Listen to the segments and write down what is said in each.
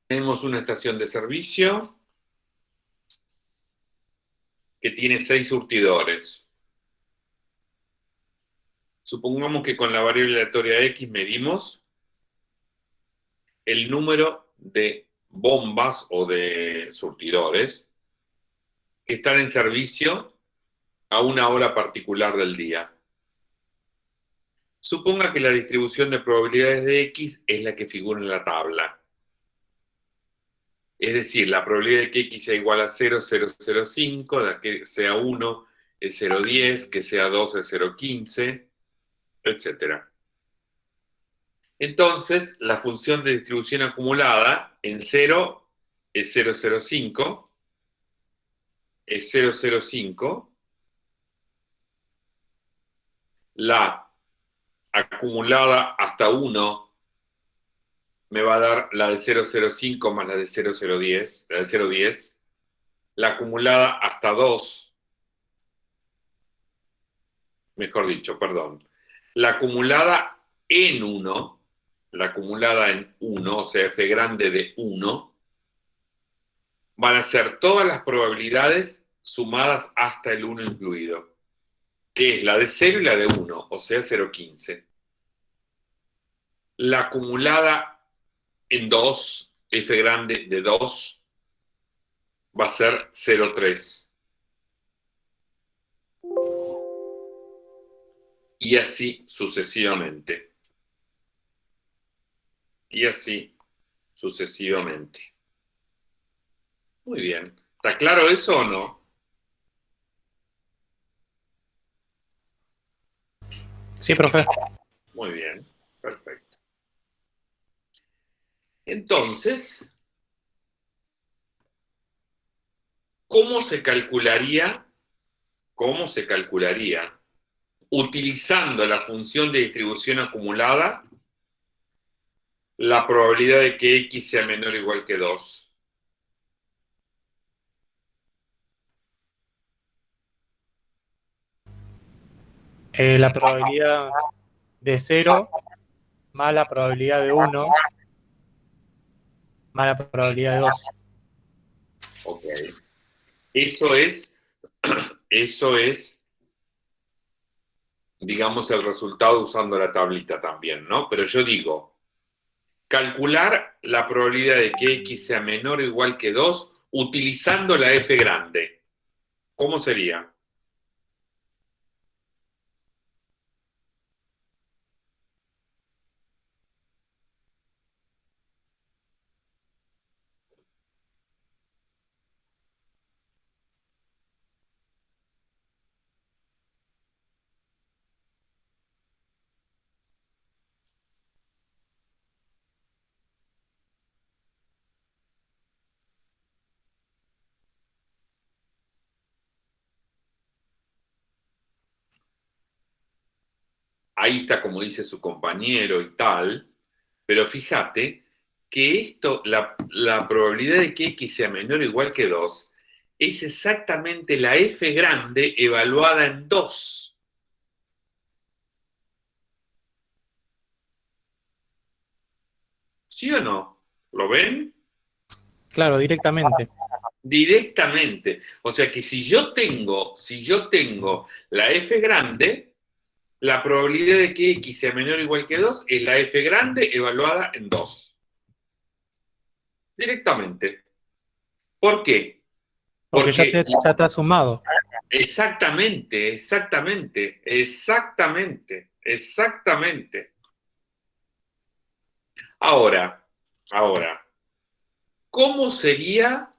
Tenemos una estación de servicio que tiene 6 surtidores. Supongamos que con la variable aleatoria X medimos el número de bombas o de surtidores que están en servicio a una hora particular del día. Suponga que la distribución de probabilidades de X es la que figura en la tabla. Es decir, la probabilidad de que X sea igual a 0,005, de que sea 1 es 0,10, que sea 2 es 0,15, etc. Entonces, la función de distribución acumulada en 0 es 0,05, es 0,05, la acumulada hasta 1 me va a dar la de 0,05 más la de 0,010, la de 0,10, la acumulada hasta 2, mejor dicho, perdón, la acumulada en 1, la acumulada en 1, o sea, f grande de 1, van a ser todas las probabilidades sumadas hasta el 1 incluido, que es la de 0 y la de 1, o sea, 0,15. La acumulada en 2, f grande de 2, va a ser 0,3. Y así sucesivamente. Y así sucesivamente. Muy bien. ¿Está claro eso o no? Sí, profe. Muy bien. Perfecto. Entonces, ¿cómo se calcularía? ¿Cómo se calcularía? Utilizando la función de distribución acumulada, la probabilidad de que X sea menor o igual que 2. La probabilidad de 0 más la probabilidad de 1 más la probabilidad de 2. Ok. Eso es, eso es, digamos, el resultado usando la tablita también, ¿no? Pero yo digo, calcular la probabilidad de que X sea menor o igual que 2 utilizando la F grande. ¿Cómo sería? Ahí está como dice su compañero y tal, pero fíjate que esto, la probabilidad de que X sea menor o igual que 2 es exactamente la F grande evaluada en 2. ¿Sí o no? ¿Lo ven? Claro, directamente. Directamente. O sea que si yo tengo la F grande, la probabilidad de que X sea menor o igual que 2 es la F grande evaluada en 2. Directamente. ¿Por qué? Porque ya, Porque ya está sumado. exactamente, exactamente, exactamente, exactamente. Ahora, ahora, ¿cómo sería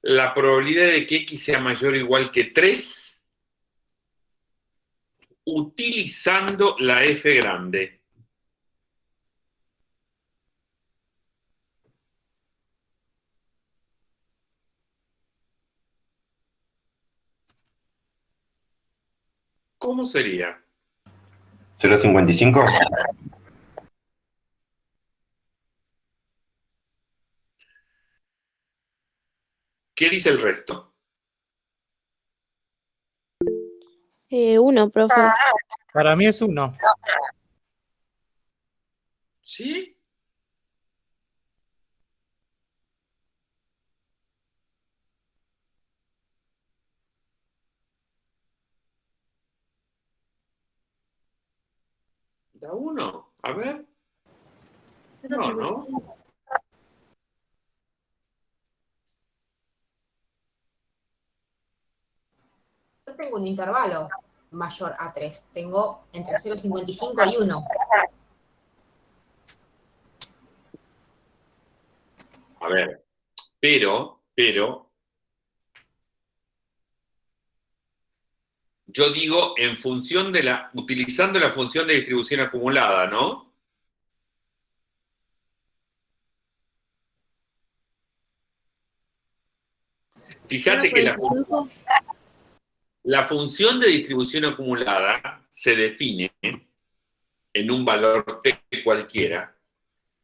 la probabilidad de que X sea mayor o igual que 3 utilizando la F grande? ¿Cómo sería? 0,55. ¿Qué dice el resto? Uno, profe. Para mí es 1. ¿Sí? ¿Da 1? A ver. No, ¿no? Yo tengo un intervalo mayor a 3. Tengo entre 0,55 y 1. A ver, pero, yo digo en función de utilizando la función de distribución acumulada, ¿no? Fíjate que la función de distribución acumulada se define en un valor t cualquiera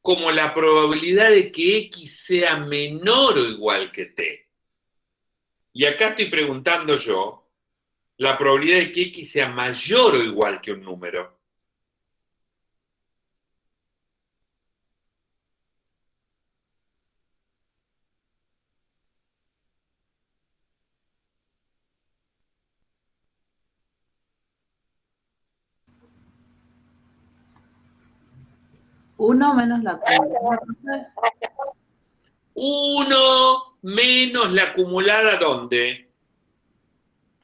como la probabilidad de que x sea menor o igual que t. Y acá estoy preguntando yo la probabilidad de que x sea mayor o igual que un número. Uno menos la acumulada. 1 menos la acumulada, ¿dónde?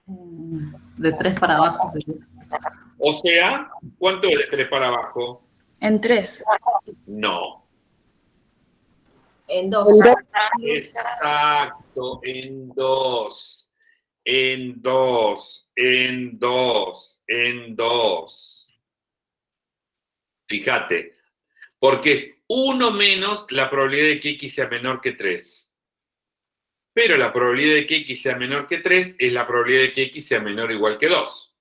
De 3 para abajo. O sea, ¿cuánto es de 3 para abajo? En 3. No. En 2. Exacto, en 2. En 2, en 2, en 2. Fíjate, porque es 1 menos la probabilidad de que x sea menor que 3. Pero la probabilidad de que x sea menor que 3 es la probabilidad de que x sea menor o igual que 2.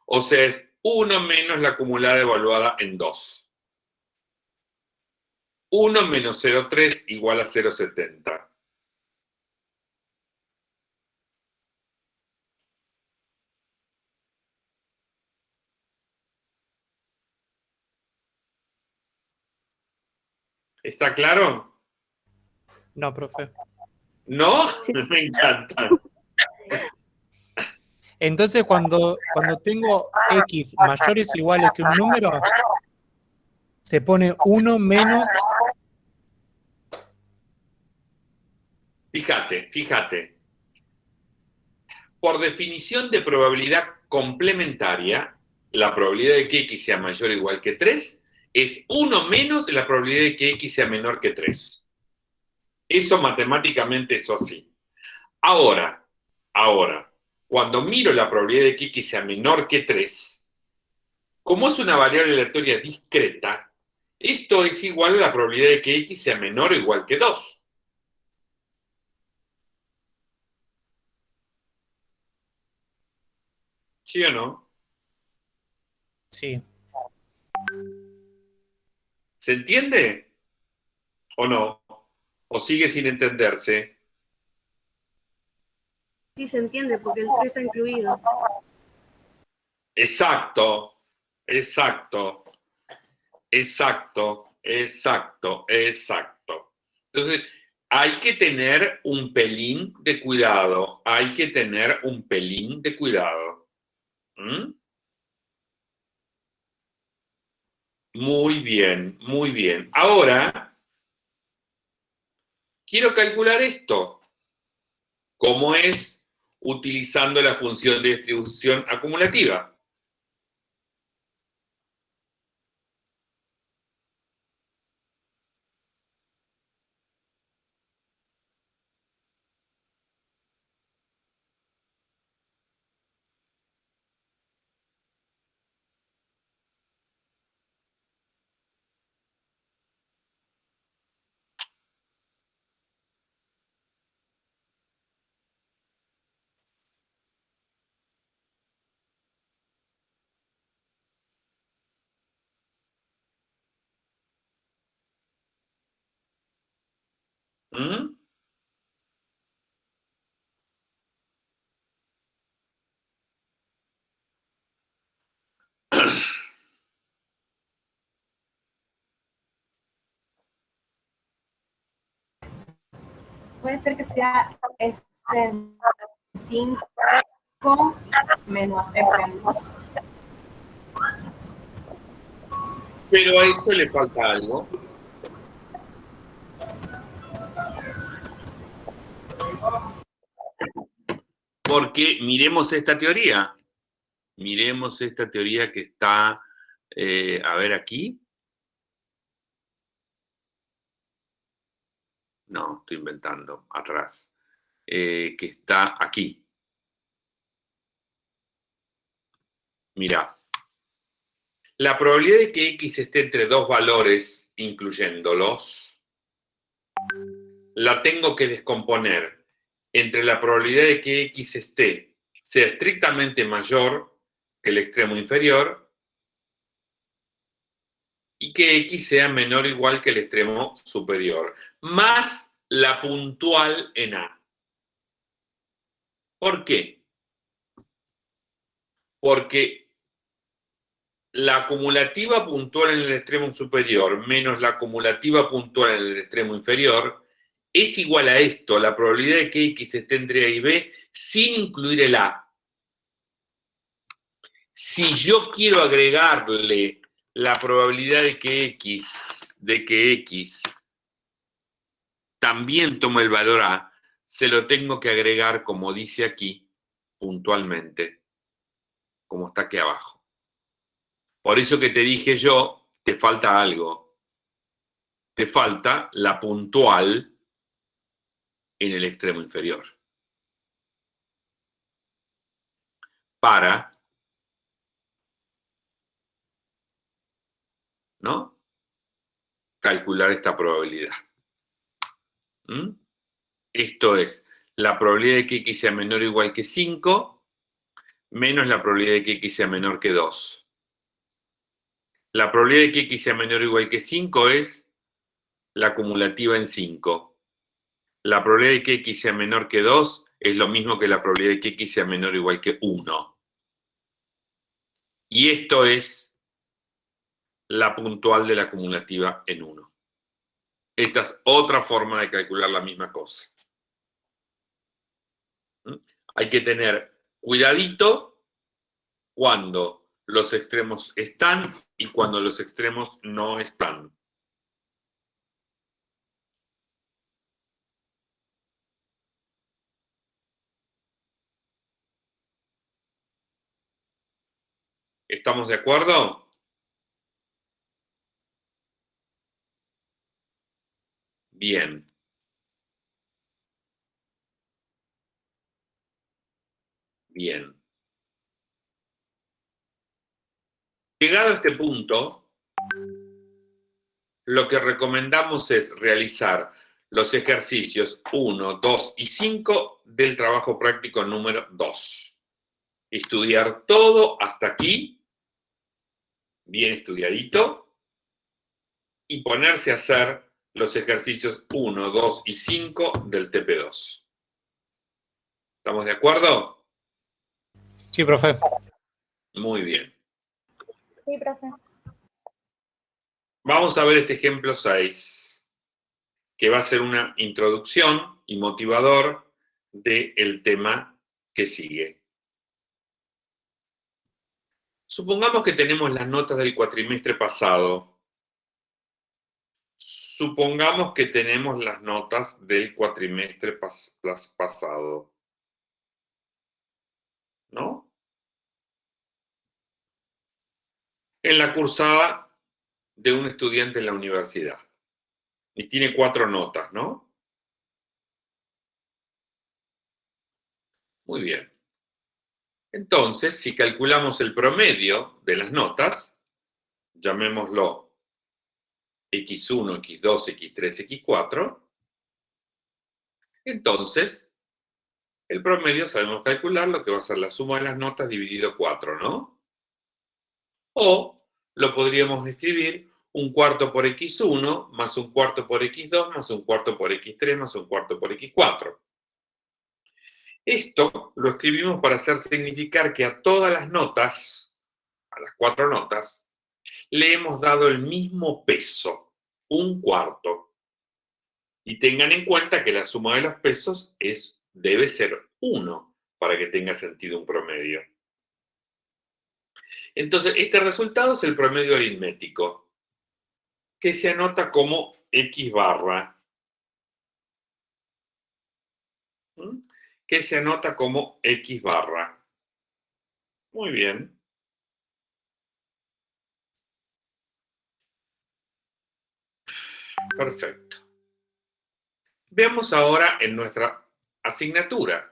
O sea, es 1 menos la acumulada evaluada en 2. 1 menos 0,3 igual a 0,70. ¿Está claro? No, profe. ¿No? Me encanta. Entonces, cuando tengo x mayores o iguales que un número, se pone 1 menos. Fíjate. Por definición de probabilidad complementaria, la probabilidad de que x sea mayor o igual que 3 es 1 menos la probabilidad de que x sea menor que 3. Eso matemáticamente es así. Ahora, cuando miro la probabilidad de que x sea menor que 3, como es una variable aleatoria discreta, esto es igual a la probabilidad de que x sea menor o igual que 2. ¿Sí o no? Sí. ¿Se entiende? ¿O no? ¿O sigue sin entenderse? Sí se entiende porque el 3 está incluido. Exacto. Entonces, hay que tener un pelín de cuidado. ¿Mm? Muy bien. Ahora, quiero calcular esto. ¿Cómo es? Utilizando la función de distribución acumulativa. ¿Mm? Puede ser que sea F5 menos F2. Pero a eso le falta algo. Porque miremos esta teoría. Miremos esta teoría que está, a ver aquí. No, estoy inventando, atrás. Que está aquí. Mirá. La probabilidad de que X esté entre dos valores, incluyéndolos, la tengo que descomponer entre la probabilidad de que X sea estrictamente mayor que el extremo inferior y que X sea menor o igual que el extremo superior, más la puntual en A. ¿Por qué? Porque la acumulativa puntual en el extremo superior menos la acumulativa puntual en el extremo inferior es igual a esto, la probabilidad de que X esté entre A y B sin incluir el A. Si yo quiero agregarle la probabilidad de que X también tome el valor A, se lo tengo que agregar, como dice aquí, puntualmente, como está aquí abajo. Por eso que te dije yo, te falta algo. Te falta la puntual en el extremo inferior. Para, ¿no?, calcular esta probabilidad. ¿Mm? Esto es la probabilidad de que X sea menor o igual que 5 menos la probabilidad de que X sea menor que 2. La probabilidad de que X sea menor o igual que 5 es la acumulativa en 5. La probabilidad de que X sea menor que 2 es lo mismo que la probabilidad de que X sea menor o igual que 1. Y esto es la puntual de la acumulativa en 1. Esta es otra forma de calcular la misma cosa. ¿Mm? Hay que tener cuidadito cuando los extremos están y cuando los extremos no están. ¿Estamos de acuerdo? Bien. Bien. Llegado a este punto, lo que recomendamos es realizar los ejercicios 1, 2 y 5 del trabajo práctico número 2. Estudiar todo hasta aquí, bien estudiadito, y ponerse a hacer los ejercicios 1, 2 y 5 del TP2. ¿Estamos de acuerdo? Sí, profe. Muy bien. Sí, profe. Vamos a ver este ejemplo 6, que va a ser una introducción y motivador del tema que sigue. Supongamos que tenemos las notas del cuatrimestre pasado. Supongamos que tenemos las notas del cuatrimestre pasado. ¿No? En la cursada de un estudiante en la universidad. Y tiene 4 notas, ¿no? Muy bien. Entonces, si calculamos el promedio de las notas, llamémoslo X1, X2, X3, X4, entonces el promedio sabemos calcular lo que va a ser la suma de las notas dividido 4, ¿no? O lo podríamos escribir 1/4 por X1 más 1/4 por X2 más 1/4 por X3 más 1/4 por X4. Esto lo escribimos para hacer significar que a todas las notas, a las 4 notas, le hemos dado el mismo peso, 1/4. Y tengan en cuenta que la suma de los pesos debe ser 1 para que tenga sentido un promedio. Entonces, este resultado es el promedio aritmético. que se anota como X barra. Que se anota como X barra. Muy bien. Perfecto. Veamos ahora en nuestra asignatura.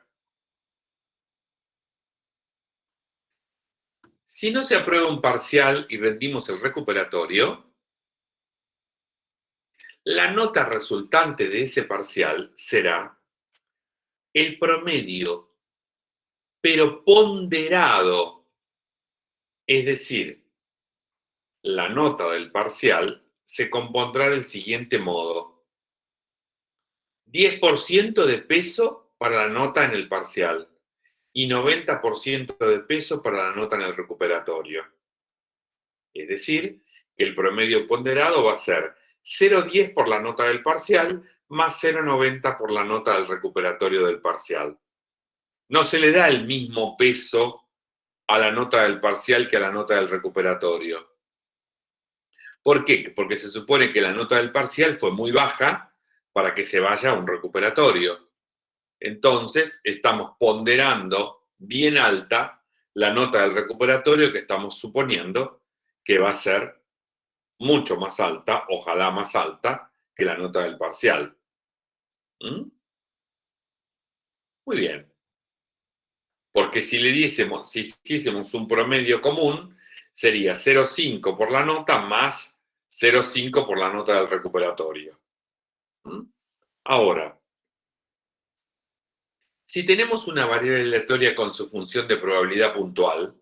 Si no se aprueba un parcial y rendimos el recuperatorio, la nota resultante de ese parcial será el promedio, pero ponderado. Es decir, la nota del parcial se compondrá del siguiente modo: 10% de peso para la nota en el parcial y 90% de peso para la nota en el recuperatorio. Es decir, que el promedio ponderado va a ser 0,10 por la nota del parcial más 0,90 por la nota del recuperatorio del parcial. No se le da el mismo peso a la nota del parcial que a la nota del recuperatorio. ¿Por qué? Porque se supone que la nota del parcial fue muy baja para que se vaya a un recuperatorio. Entonces, estamos ponderando bien alta la nota del recuperatorio, que estamos suponiendo que va a ser mucho más alta, ojalá más alta, que la nota del parcial. Muy bien. Porque si hiciésemos un promedio común, sería 0,5 por la nota más 0,5 por la nota del recuperatorio. Ahora, si tenemos una variable aleatoria con su función de probabilidad puntual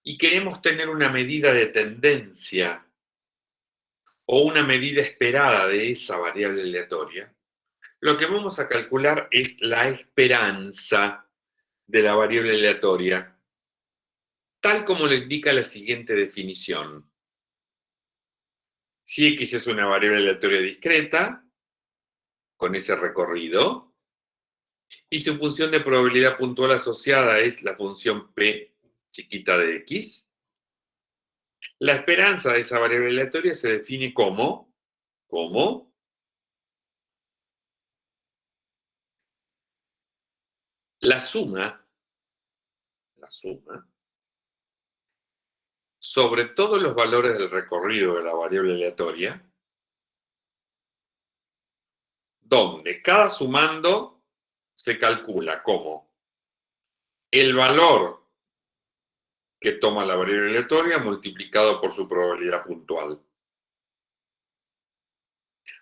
y queremos tener una medida de tendencia o una medida esperada de esa variable aleatoria, lo que vamos a calcular es la esperanza de la variable aleatoria, tal como lo indica la siguiente definición. Si X es una variable aleatoria discreta, con ese recorrido, y su función de probabilidad puntual asociada es la función P chiquita de X, la esperanza de esa variable aleatoria se define como la suma sobre todos los valores del recorrido de la variable aleatoria, donde cada sumando se calcula como el valor que toma la variable aleatoria multiplicado por su probabilidad puntual.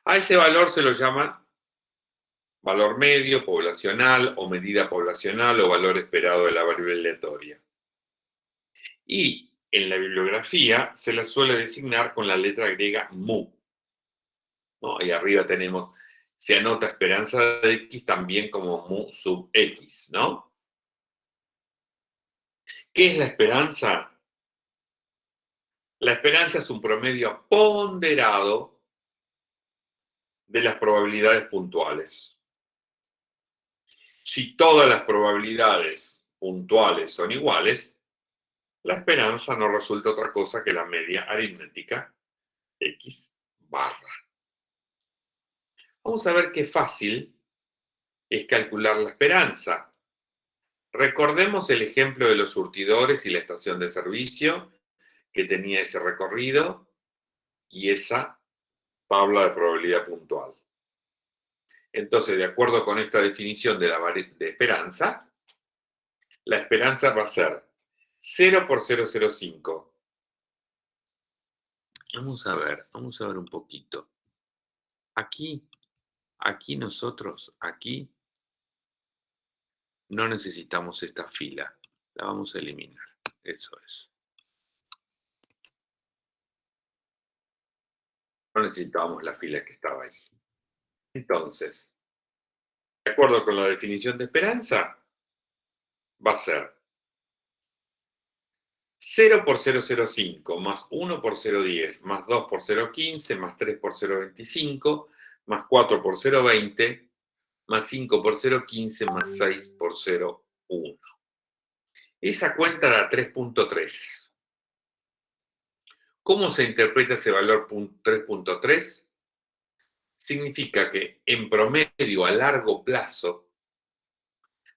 A ese valor se lo llama valor medio, poblacional o medida poblacional o valor esperado de la variable aleatoria. Y en la bibliografía se la suele designar con la letra griega mu. ¿No? Ahí arriba tenemos, se anota esperanza de X también como mu sub X, ¿no? ¿Qué es la esperanza? La esperanza es un promedio ponderado de las probabilidades puntuales. Si todas las probabilidades puntuales son iguales, la esperanza no resulta otra cosa que la media aritmética X barra. Vamos a ver qué fácil es calcular la esperanza. Recordemos el ejemplo de los surtidores y la estación de servicio, que tenía ese recorrido y esa tabla de probabilidad puntual. Entonces, de acuerdo con esta definición de esperanza, la esperanza va a ser 0 por 0,05. Vamos a ver un poquito. Aquí nosotros, no necesitamos esta fila. La vamos a eliminar. Eso es. No necesitábamos la fila que estaba ahí. Entonces, de acuerdo con la definición de esperanza, va a ser 0 por 0,05 más 1 por 0,10 más 2 por 0,15 más 3 por 0,25 más 4 por 0,20 más 5 por 0,15 más 6 por 0,1. Esa cuenta da 3,3. ¿Cómo se interpreta ese valor 3.3? Significa que en promedio a largo plazo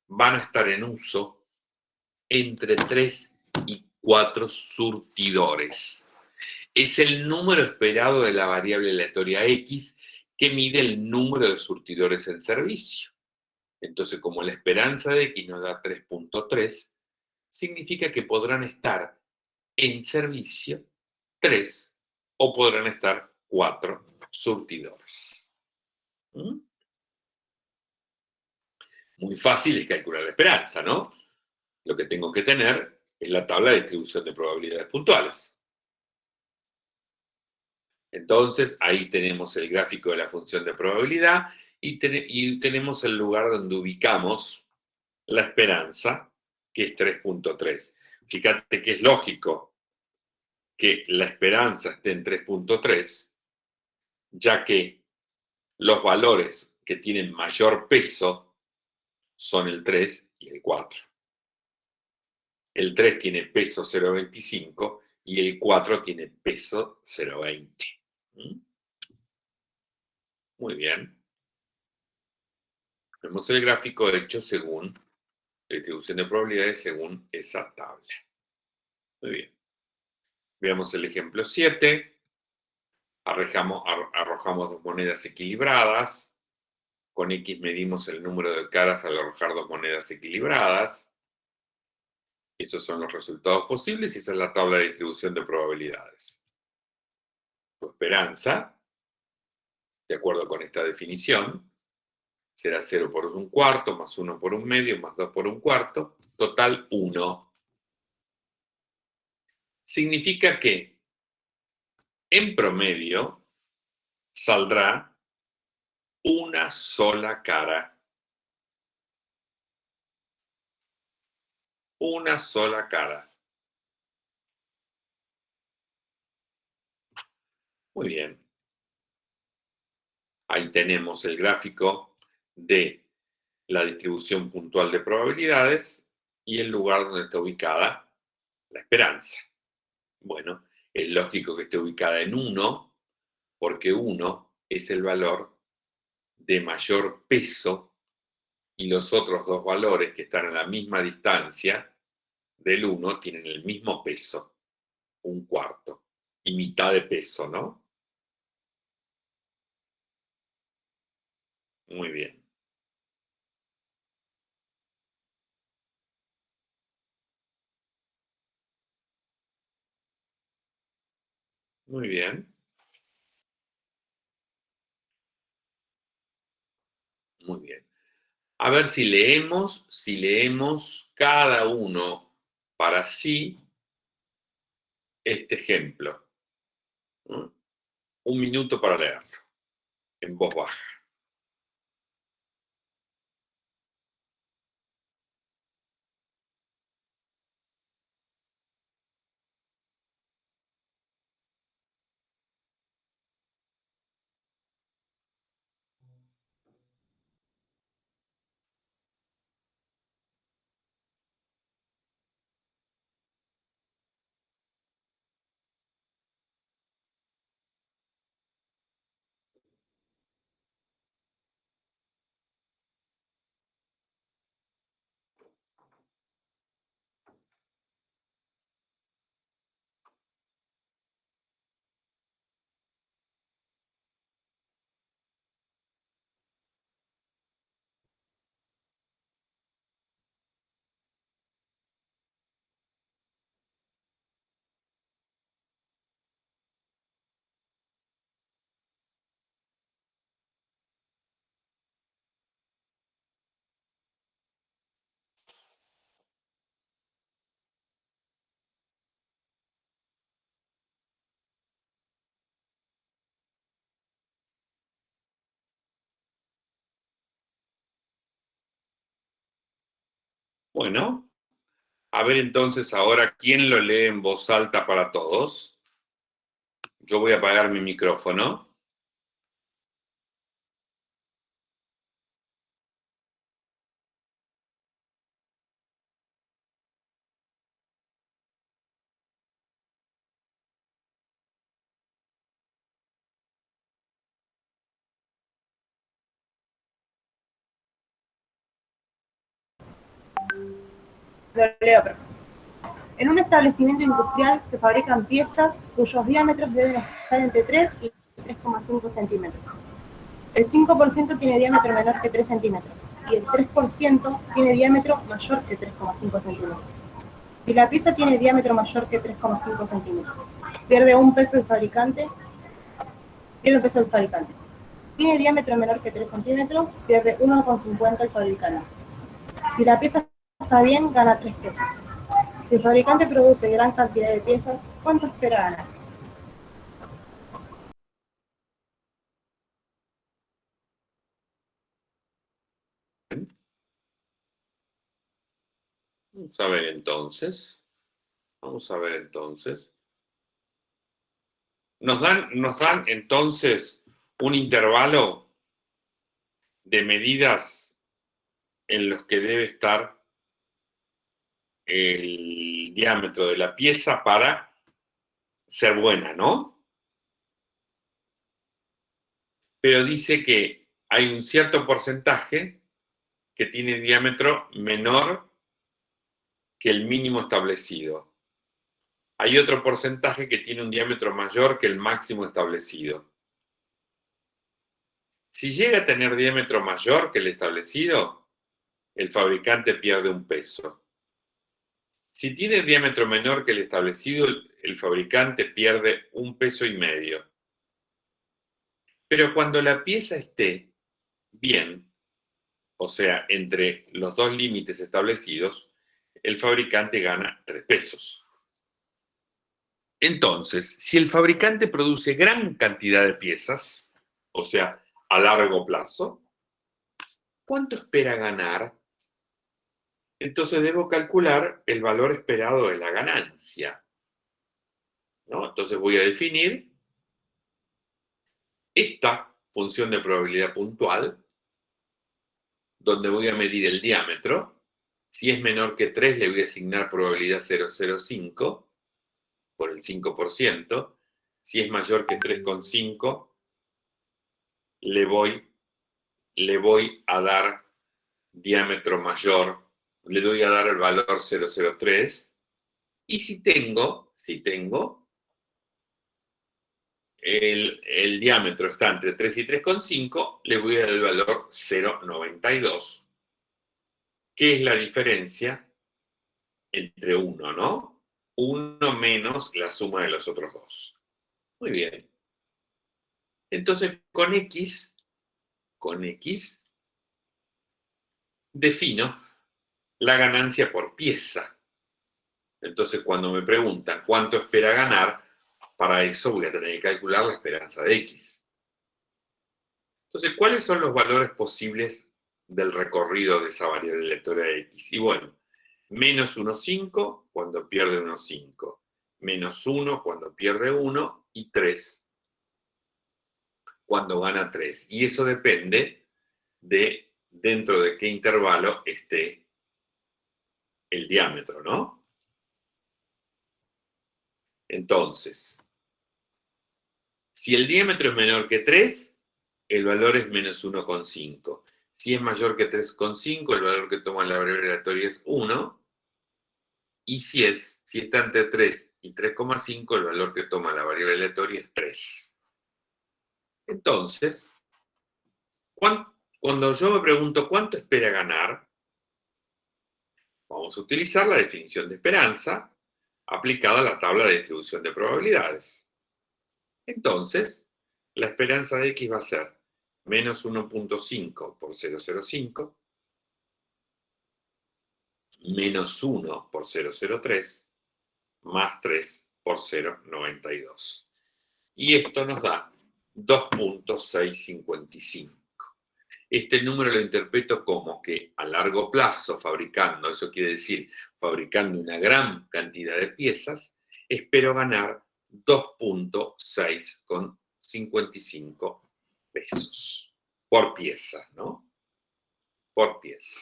van a estar en uso entre 3 y 4 surtidores. Es el número esperado de la variable aleatoria X que mide el número de surtidores en servicio. Entonces, como la esperanza de X nos da 3.3, significa que podrán estar en servicio 3 o podrán estar 4 surtidores. ¿Mm? Muy fácil es calcular la esperanza, ¿no? Lo que tengo que tener es la tabla de distribución de probabilidades puntuales. Entonces, ahí tenemos el gráfico de la función de probabilidad y tenemos el lugar donde ubicamos la esperanza, que es 3.3. Fíjate que es lógico que la esperanza esté en 3.3, ya que los valores que tienen mayor peso son el 3 y el 4. El 3 tiene peso 0,25 y el 4 tiene peso 0,20. ¿Mm? Muy bien. Vemos el gráfico hecho según la distribución de probabilidades según esa tabla. Muy bien. Veamos el ejemplo 7. Arrojamos dos monedas equilibradas. Con X medimos el número de caras al arrojar dos monedas equilibradas. Esos son los resultados posibles y esa es la tabla de distribución de probabilidades. Tu esperanza, de acuerdo con esta definición, será 0 por un cuarto, más 1 por un medio, más 2 por un cuarto, total 1. Significa que en promedio saldrá una sola cara. Una sola cara. Muy bien. Ahí tenemos el gráfico de la distribución puntual de probabilidades y el lugar donde está ubicada la esperanza. Bueno, es lógico que esté ubicada en 1, porque 1 es el valor de mayor peso y los otros dos valores que están a la misma distancia del 1 tienen el mismo peso, un cuarto, y mitad de peso, ¿no? Muy bien. Muy bien. Muy bien. A ver si leemos cada uno para sí este ejemplo. ¿Mm? Un minuto para leerlo, en voz baja. Bueno, a ver entonces ahora quién lo lee en voz alta para todos. Yo voy a apagar mi micrófono. Lo leo, profe. En un establecimiento industrial se fabrican piezas cuyos diámetros deben estar entre 3 y 3,5 centímetros. El 5% tiene diámetro menor que 3 centímetros y el 3% tiene diámetro mayor que 3,5 centímetros. Si la pieza tiene diámetro mayor que 3,5 centímetros, pierde un peso el fabricante. Tiene diámetro menor que 3 centímetros, pierde 1,50 el fabricante. Si la pieza está bien, gana 3 pesos. Si el fabricante produce gran cantidad de piezas, ¿cuánto espera ganar? Vamos a ver entonces. Vamos a ver entonces. Nos dan entonces un intervalo de medidas en los que debe estar el diámetro de la pieza para ser buena, ¿no? Pero dice que hay un cierto porcentaje que tiene diámetro menor que el mínimo establecido. Hay otro porcentaje que tiene un diámetro mayor que el máximo establecido. Si llega a tener diámetro mayor que el establecido, el fabricante pierde un peso. Si tiene diámetro menor que el establecido, el fabricante pierde 1,5 pesos. Pero cuando la pieza esté bien, o sea, entre los dos límites establecidos, el fabricante gana 3 pesos. Entonces, si el fabricante produce gran cantidad de piezas, o sea, a largo plazo, ¿cuánto espera ganar? Entonces debo calcular el valor esperado de la ganancia, ¿no? Entonces voy a definir esta función de probabilidad puntual, donde voy a medir el diámetro. Si es menor que 3, le voy a asignar probabilidad 0,05 por el 5%. Si es mayor que 3,5, le voy a dar diámetro mayor, le doy a dar el valor 0,03. Y si tengo el diámetro está entre 3 y 3,5, le voy a dar el valor 0,92, que es la diferencia entre 1, ¿no? 1 menos la suma de los otros dos. Muy bien. Entonces, con X, defino la ganancia por pieza. Entonces, cuando me preguntan cuánto espera ganar, para eso voy a tener que calcular la esperanza de X. Entonces, ¿cuáles son los valores posibles del recorrido de esa variable aleatoria de X? Y bueno, menos 1,5 cuando pierde 1,5, menos 1 cuando pierde 1 y 3 cuando gana 3. Y eso depende de dentro de qué intervalo esté el diámetro, ¿no? Entonces, si el diámetro es menor que 3, el valor es menos 1,5. Si es mayor que 3,5, el valor que toma la variable aleatoria es 1. Y si está entre 3 y 3,5, el valor que toma la variable aleatoria es 3. Entonces, cuando yo me pregunto cuánto espera ganar, vamos a utilizar la definición de esperanza aplicada a la tabla de distribución de probabilidades. Entonces, la esperanza de X va a ser menos 1,5 por 0,05, menos 1 por 0,03, más 3 por 0,92. Y esto nos da 2,655. Este número lo interpreto como que a largo plazo, fabricando, eso quiere decir fabricando una gran cantidad de piezas, espero ganar 2,655 pesos por pieza, ¿no? Por pieza.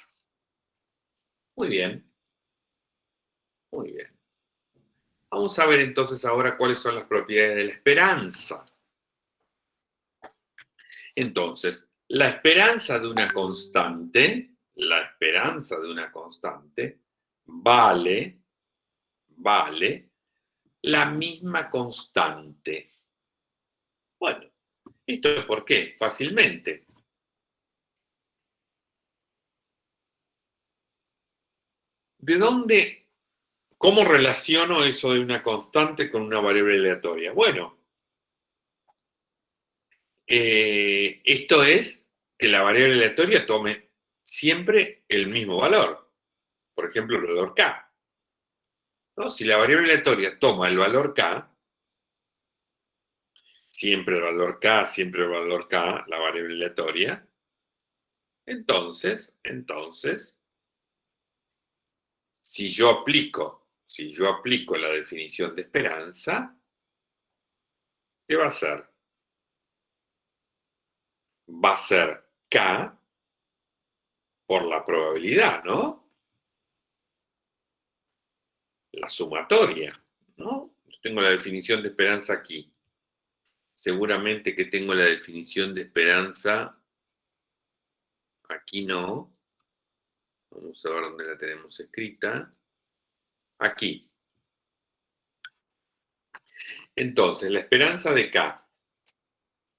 Muy bien. Muy bien. Vamos a ver entonces ahora cuáles son las propiedades de la esperanza. Entonces, la esperanza de una constante vale la misma constante. Bueno, ¿esto por qué? Fácilmente. ¿De dónde, cómo relaciono eso de una constante con una variable aleatoria? Bueno, esto es que la variable aleatoria tome siempre el mismo valor. Por ejemplo, el valor k. ¿No? Si la variable aleatoria toma el valor k, siempre el valor k, siempre el valor k, la variable aleatoria, entonces, si yo aplico la definición de esperanza, ¿qué va a ser? Va a ser k por la probabilidad, ¿no? La sumatoria, ¿no? Yo tengo la definición de esperanza aquí. Seguramente que tengo la definición de esperanza aquí no. Vamos a ver dónde la tenemos escrita. Aquí. Entonces, la esperanza de k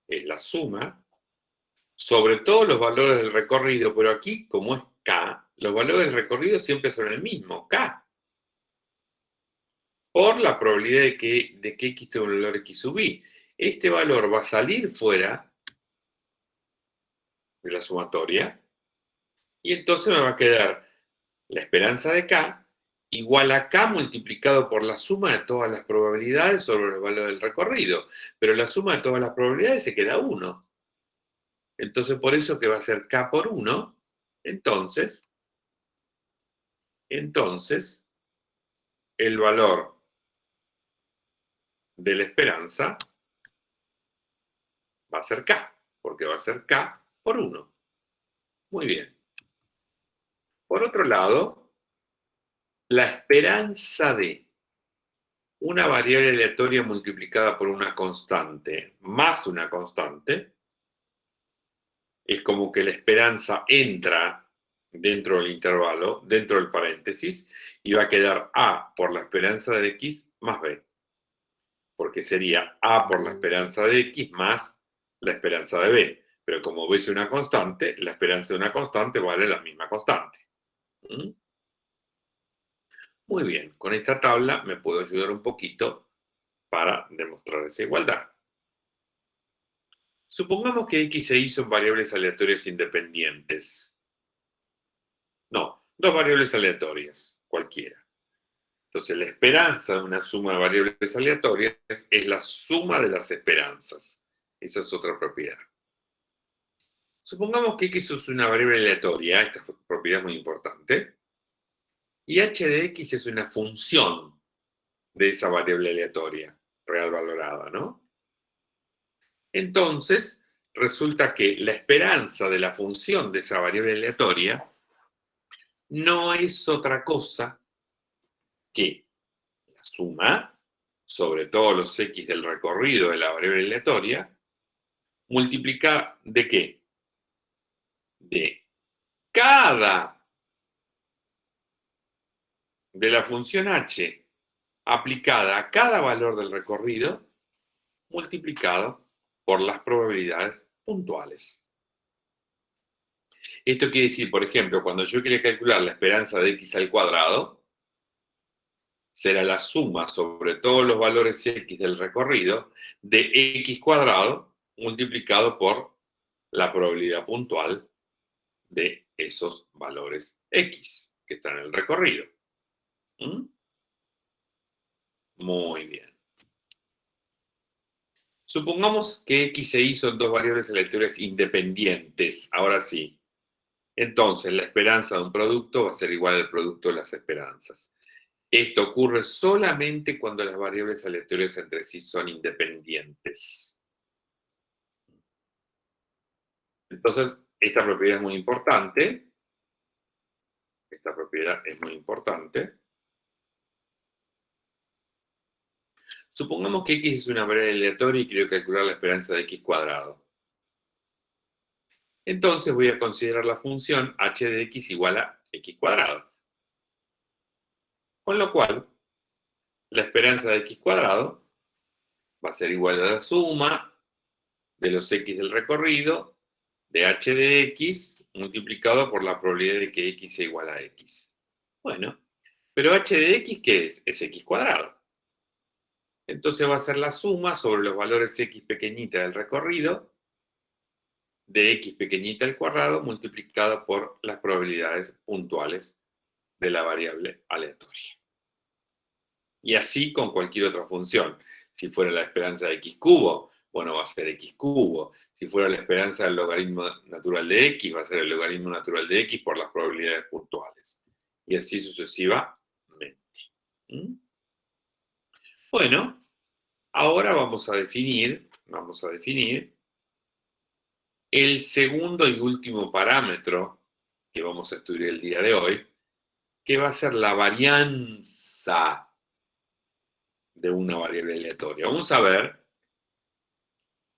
es la suma sobre todos los valores del recorrido, pero aquí, como es k, los valores del recorrido siempre son el mismo, k. Por la probabilidad de que x tenga un valor x sub i. Este valor va a salir fuera de la sumatoria y entonces me va a quedar la esperanza de k igual a k multiplicado por la suma de todas las probabilidades sobre los valores del recorrido. Pero la suma de todas las probabilidades se queda 1. Entonces, por eso que va a ser k por 1. Entonces, el valor de la esperanza va a ser k, porque va a ser k por 1. Muy bien. Por otro lado, la esperanza de una variable aleatoria multiplicada por una constante más una constante es como que la esperanza entra dentro del intervalo, dentro del paréntesis, y va a quedar a por la esperanza de x más b. Porque sería a por la esperanza de x más la esperanza de b. Pero como b es una constante, la esperanza de una constante vale la misma constante. ¿Mm? Muy bien, con esta tabla me puedo ayudar un poquito para demostrar esa igualdad. Supongamos que x e y son variables aleatorias independientes. No, dos variables aleatorias, cualquiera. Entonces, la esperanza de una suma de variables aleatorias es la suma de las esperanzas. Esa es otra propiedad. Supongamos que x es una variable aleatoria, esta propiedad es muy importante, y h de x es una función de esa variable aleatoria, real valorada, ¿no? Entonces, resulta que la esperanza de la función de esa variable aleatoria no es otra cosa que la suma sobre todos los x del recorrido de la variable aleatoria, multiplicada ¿de qué? De cada de la función h aplicada a cada valor del recorrido, multiplicado por las probabilidades puntuales. Esto quiere decir, por ejemplo, cuando yo quiera calcular la esperanza de x al cuadrado, será la suma sobre todos los valores x del recorrido de x cuadrado multiplicado por la probabilidad puntual de esos valores x que están en el recorrido. ¿Mm? Muy bien. Supongamos que x e y son dos variables aleatorias independientes. Ahora sí. Entonces, la esperanza de un producto va a ser igual al producto de las esperanzas. Esto ocurre solamente cuando las variables aleatorias entre sí son independientes. Entonces, esta propiedad es muy importante. Esta propiedad es muy importante. Supongamos que x es una variable aleatoria y quiero calcular la esperanza de x cuadrado. Entonces voy a considerar la función h de x igual a x cuadrado. Con lo cual, la esperanza de x cuadrado va a ser igual a la suma de los x del recorrido de h de x multiplicado por la probabilidad de que x sea igual a x. Bueno, pero h de x, ¿qué es? Es x cuadrado. Entonces va a ser la suma sobre los valores x pequeñita del recorrido de x pequeñita al cuadrado multiplicado por las probabilidades puntuales de la variable aleatoria. Y así con cualquier otra función. Si fuera la esperanza de x cubo, bueno, va a ser x cubo. Si fuera la esperanza del logaritmo natural de x, va a ser el logaritmo natural de x por las probabilidades puntuales. Y así sucesivamente. ¿Mm? Bueno, ahora vamos a definir el segundo y último parámetro que vamos a estudiar el día de hoy, que va a ser la varianza de una variable aleatoria. Vamos a ver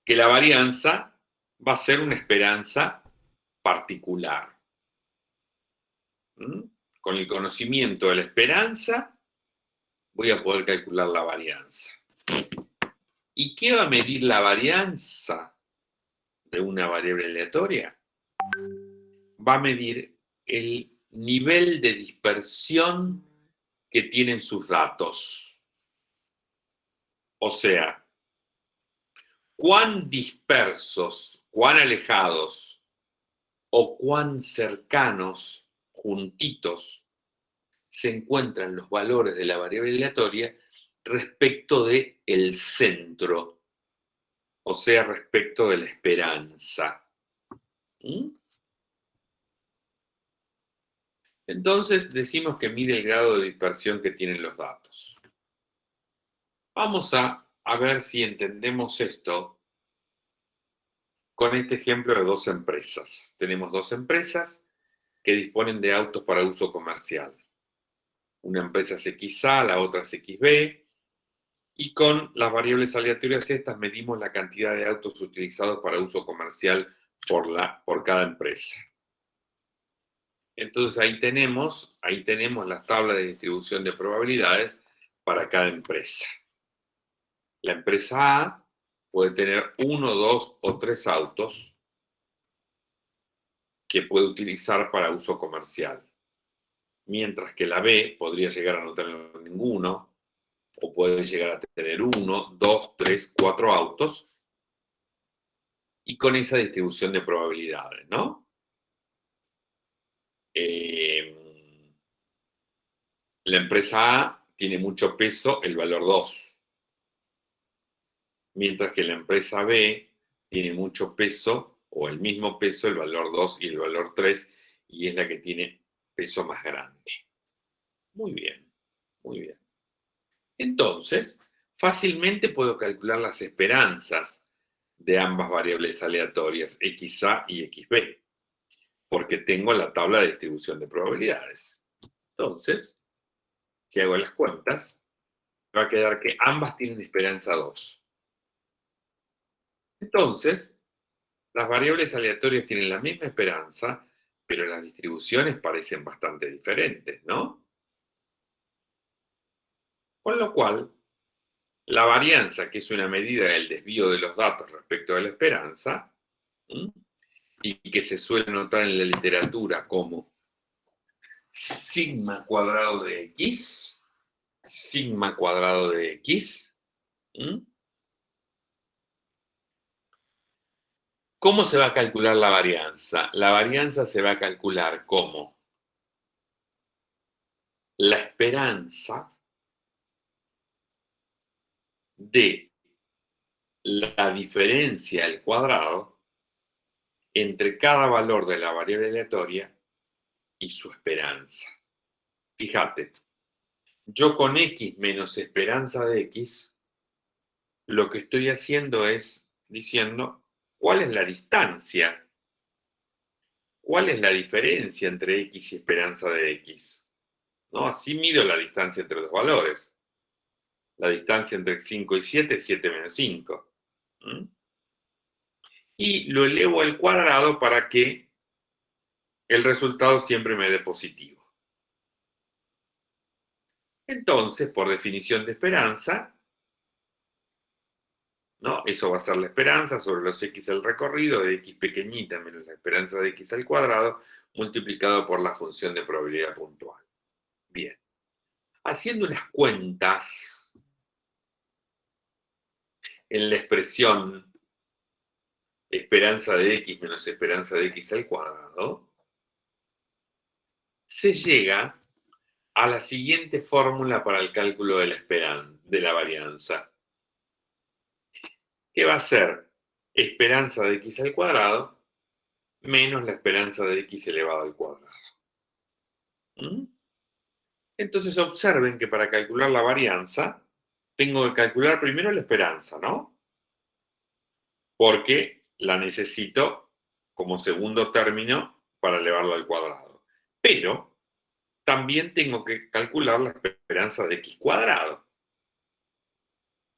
que la varianza va a ser una esperanza particular. ¿Mm? Con el conocimiento de la esperanza voy a poder calcular la varianza. ¿Y qué va a medir la varianza de una variable aleatoria? Va a medir el nivel de dispersión que tienen sus datos. O sea, cuán dispersos, cuán alejados o cuán cercanos, juntitos, se encuentran los valores de la variable aleatoria respecto del centro, o sea, respecto de la esperanza. ¿Mm? Entonces decimos que mide el grado de dispersión que tienen los datos. Vamos a ver si entendemos esto con este ejemplo de dos empresas. Tenemos dos empresas que disponen de autos para uso comercial. Una empresa es XA, la otra es XB, y con las variables aleatorias estas medimos la cantidad de autos utilizados para uso comercial por cada empresa. Entonces ahí tenemos la tabla de distribución de probabilidades para cada empresa. La empresa A puede tener 1, 2 o 3 autos que puede utilizar para uso comercial. Mientras que la B podría llegar a no tener ninguno, o puede llegar a tener 1, 2, 3, 4 autos, y con esa distribución de probabilidades, ¿no? La empresa A tiene mucho peso, el valor 2. Mientras que la empresa B tiene mucho peso, o el mismo peso, el valor 2 y el valor 3, y es la que tiene peso más grande. Muy bien, muy bien. Entonces, fácilmente puedo calcular las esperanzas de ambas variables aleatorias, XA y XB, porque tengo la tabla de distribución de probabilidades. Entonces, si hago las cuentas, me va a quedar que ambas tienen esperanza 2. Entonces, las variables aleatorias tienen la misma esperanza, pero las distribuciones parecen bastante diferentes, ¿no? Con lo cual, la varianza, que es una medida del desvío de los datos respecto a la esperanza, y que se suele notar en la literatura como sigma cuadrado de x, ¿Cómo se va a calcular la varianza? La varianza se va a calcular como la esperanza de la diferencia al cuadrado entre cada valor de la variable aleatoria y su esperanza. Fíjate, yo con x menos esperanza de x, lo que estoy haciendo es diciendo cuál es la distancia, cuál es la diferencia entre x y esperanza de x. ¿No? Así mido la distancia entre los valores. La distancia entre 5 y 7 es 7 menos 5. Y lo elevo al cuadrado para que el resultado siempre me dé positivo. Entonces, por definición de esperanza, ¿no? Eso va a ser la esperanza sobre los x del recorrido de x pequeñita menos la esperanza de x al cuadrado multiplicado por la función de probabilidad puntual. Bien. Haciendo unas cuentas en la expresión esperanza de x menos esperanza de x al cuadrado, se llega a la siguiente fórmula para el cálculo de la varianza, que va a ser esperanza de x al cuadrado menos la esperanza de x elevado al cuadrado. ¿Mm? Entonces observen que para calcular la varianza, tengo que calcular primero la esperanza, ¿no? Porque la necesito como segundo término para elevarla al cuadrado. Pero también tengo que calcular la esperanza de x cuadrado.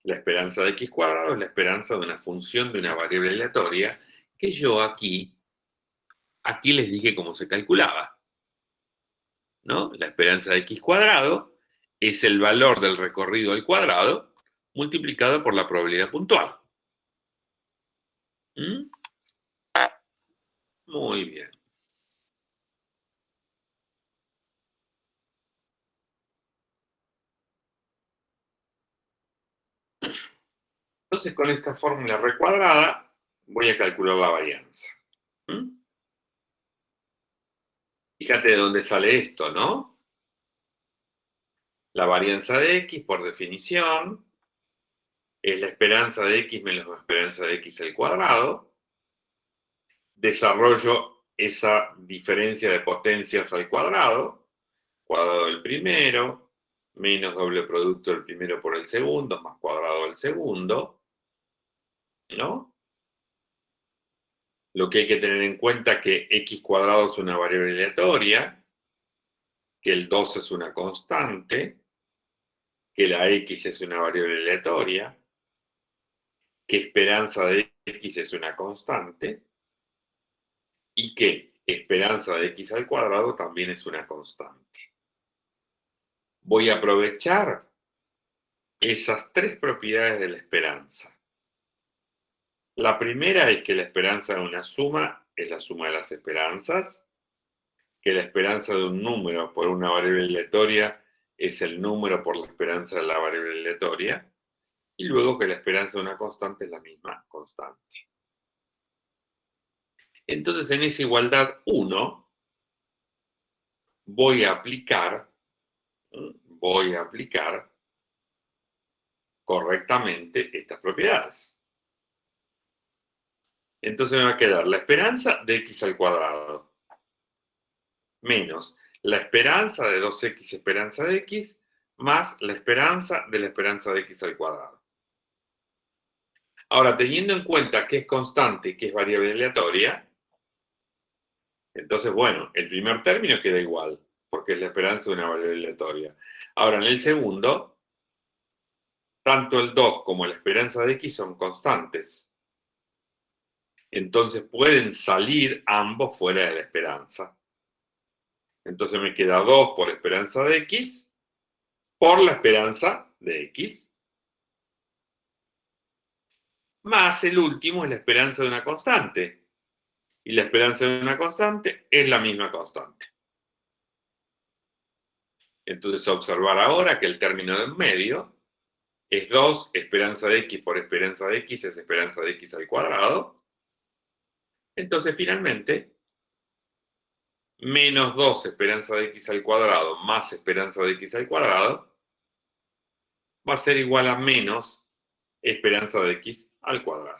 La esperanza de x cuadrado es la esperanza de una función de una variable aleatoria que yo aquí les dije cómo se calculaba, ¿no? La esperanza de x cuadrado es el valor del recorrido al cuadrado multiplicado por la probabilidad puntual. ¿Mm? Muy bien. Entonces, con esta fórmula recuadrada, voy a calcular la varianza. ¿Mm? Fíjate de dónde sale esto, ¿no? La varianza de x, por definición, es la esperanza de x menos la esperanza de x al cuadrado. Desarrollo esa diferencia de potencias al cuadrado del primero, menos doble producto del primero por el segundo, más cuadrado del segundo, ¿no? Lo que hay que tener en cuenta es que x cuadrado es una variable aleatoria, que el 2 es una constante, que la x es una variable aleatoria, que esperanza de x es una constante, y que esperanza de x al cuadrado también es una constante. Voy a aprovechar esas tres propiedades de la esperanza. La primera es que la esperanza de una suma es la suma de las esperanzas, que la esperanza de un número por una variable aleatoria es el número por la esperanza de la variable aleatoria, y luego que la esperanza de una constante es la misma constante. Entonces, en esa igualdad 1, voy a aplicar correctamente estas propiedades. Entonces me va a quedar la esperanza de x al cuadrado menos la esperanza de 2x esperanza de x más la esperanza de x al cuadrado. Ahora, teniendo en cuenta que es constante y que es variable aleatoria, entonces, bueno, el primer término queda igual, porque es la esperanza de una variable aleatoria. Ahora, en el segundo, tanto el 2 como la esperanza de x son constantes. Entonces pueden salir ambos fuera de la esperanza. Entonces me queda 2 por esperanza de x por la esperanza de x. Más el último es la esperanza de una constante. Y la esperanza de una constante es la misma constante. Entonces observar ahora que el término de en medio es 2 esperanza de x por esperanza de x es esperanza de x al cuadrado. Entonces finalmente menos 2 esperanza de x al cuadrado más esperanza de x al cuadrado va a ser igual a menos esperanza de x al cuadrado.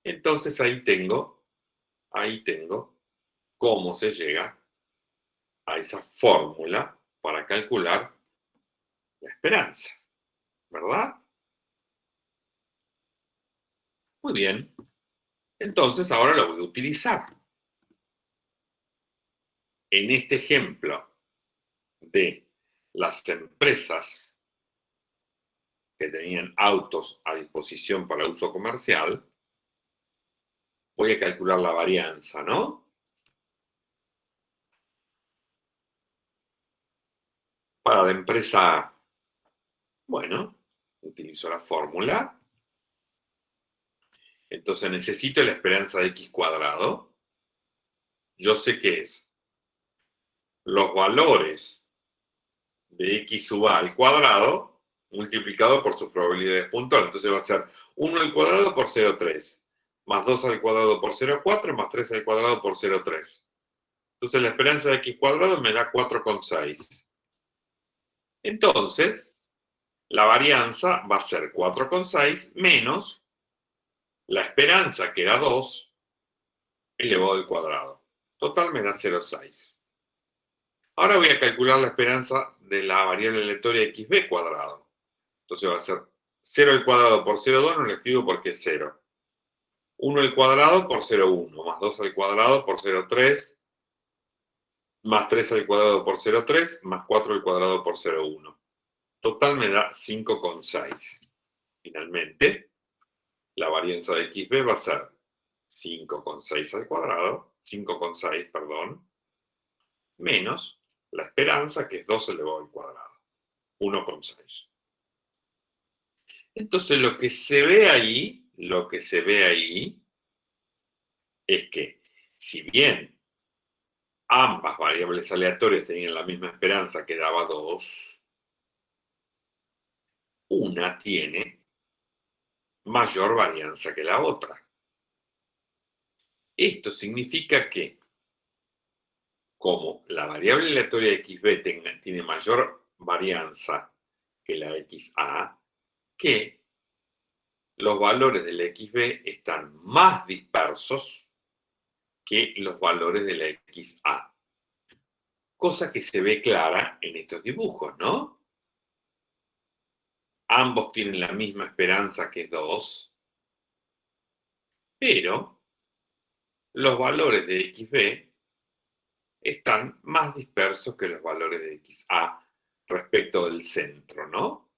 Entonces ahí tengo cómo se llega a esa fórmula para calcular la esperanza, ¿verdad? Muy bien. Entonces ahora lo voy a utilizar. En este ejemplo de las empresas que tenían autos a disposición para uso comercial, voy a calcular la varianza, ¿no? Para la empresa A, bueno, utilizo la fórmula. Entonces necesito la esperanza de x cuadrado. Yo sé que es los valores de x sub a al cuadrado multiplicado por sus probabilidades puntuales. Entonces va a ser 1 al cuadrado por 0,3, más 2 al cuadrado por 0,4, más 3 al cuadrado por 0,3. Entonces la esperanza de x cuadrado me da 4,6. Entonces, la varianza va a ser 4,6 menos la esperanza, que era 2, elevado al cuadrado. Total me da 0,6. Ahora voy a calcular la esperanza de la variable aleatoria xb cuadrado. Entonces va a ser 0 al cuadrado por 0,2, no lo escribo porque es 0. 1 al cuadrado por 0,1, más 2 al cuadrado por 0,3, más 3 al cuadrado por 0,3, más 4 al cuadrado por 0,1. Total me da 5,6. Finalmente, la varianza de xb va a ser 5,6 al cuadrado, 5,6, perdón, menos la esperanza, que es 2 elevado al cuadrado, 1,6. Entonces lo que se ve ahí es que, si bien ambas variables aleatorias tenían la misma esperanza, que daba 2, una tiene mayor varianza que la otra. Esto significa que, como la variable aleatoria xb tiene mayor varianza que la xa, que los valores de la xb están más dispersos que los valores de la xa. Cosa que se ve clara en estos dibujos, ¿no? Ambos tienen la misma esperanza, que es 2, pero los valores de xb están más dispersos que los valores de xa respecto del centro, ¿no?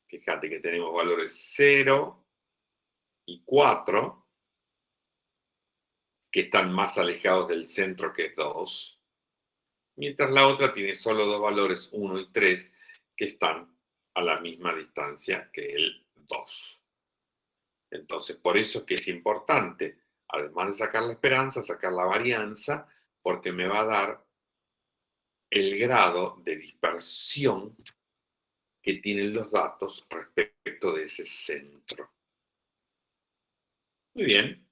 Fíjate que tenemos valores 0 y 4, que están más alejados del centro, que es 2, mientras la otra tiene solo dos valores, 1 y 3, que están a la misma distancia que el 2. Entonces, por eso es que es importante, además de sacar la esperanza, sacar la varianza, porque me va a dar el grado de dispersión que tienen los datos respecto de ese centro. Muy bien.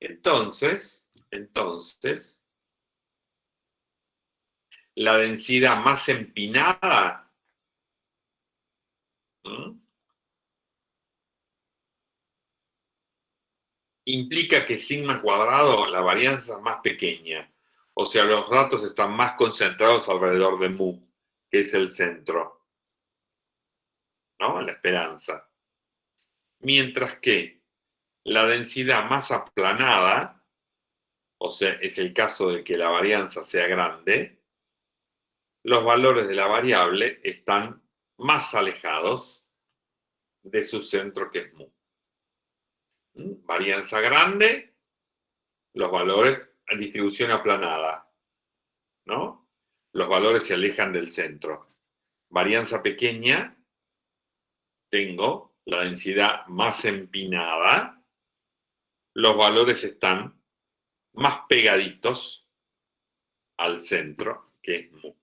Entonces, la densidad más empinada, implica que sigma cuadrado, la varianza es más pequeña. O sea, los datos están más concentrados alrededor de mu, que es el centro, ¿no? La esperanza. Mientras que la densidad más aplanada, o sea, es el caso de que la varianza sea grande, los valores de la variable están más alejados de su centro, que es mu. Varianza grande, los valores en distribución aplanada, ¿no? Los valores se alejan del centro. Varianza pequeña, tengo la densidad más empinada, los valores están más pegaditos al centro, que es mu.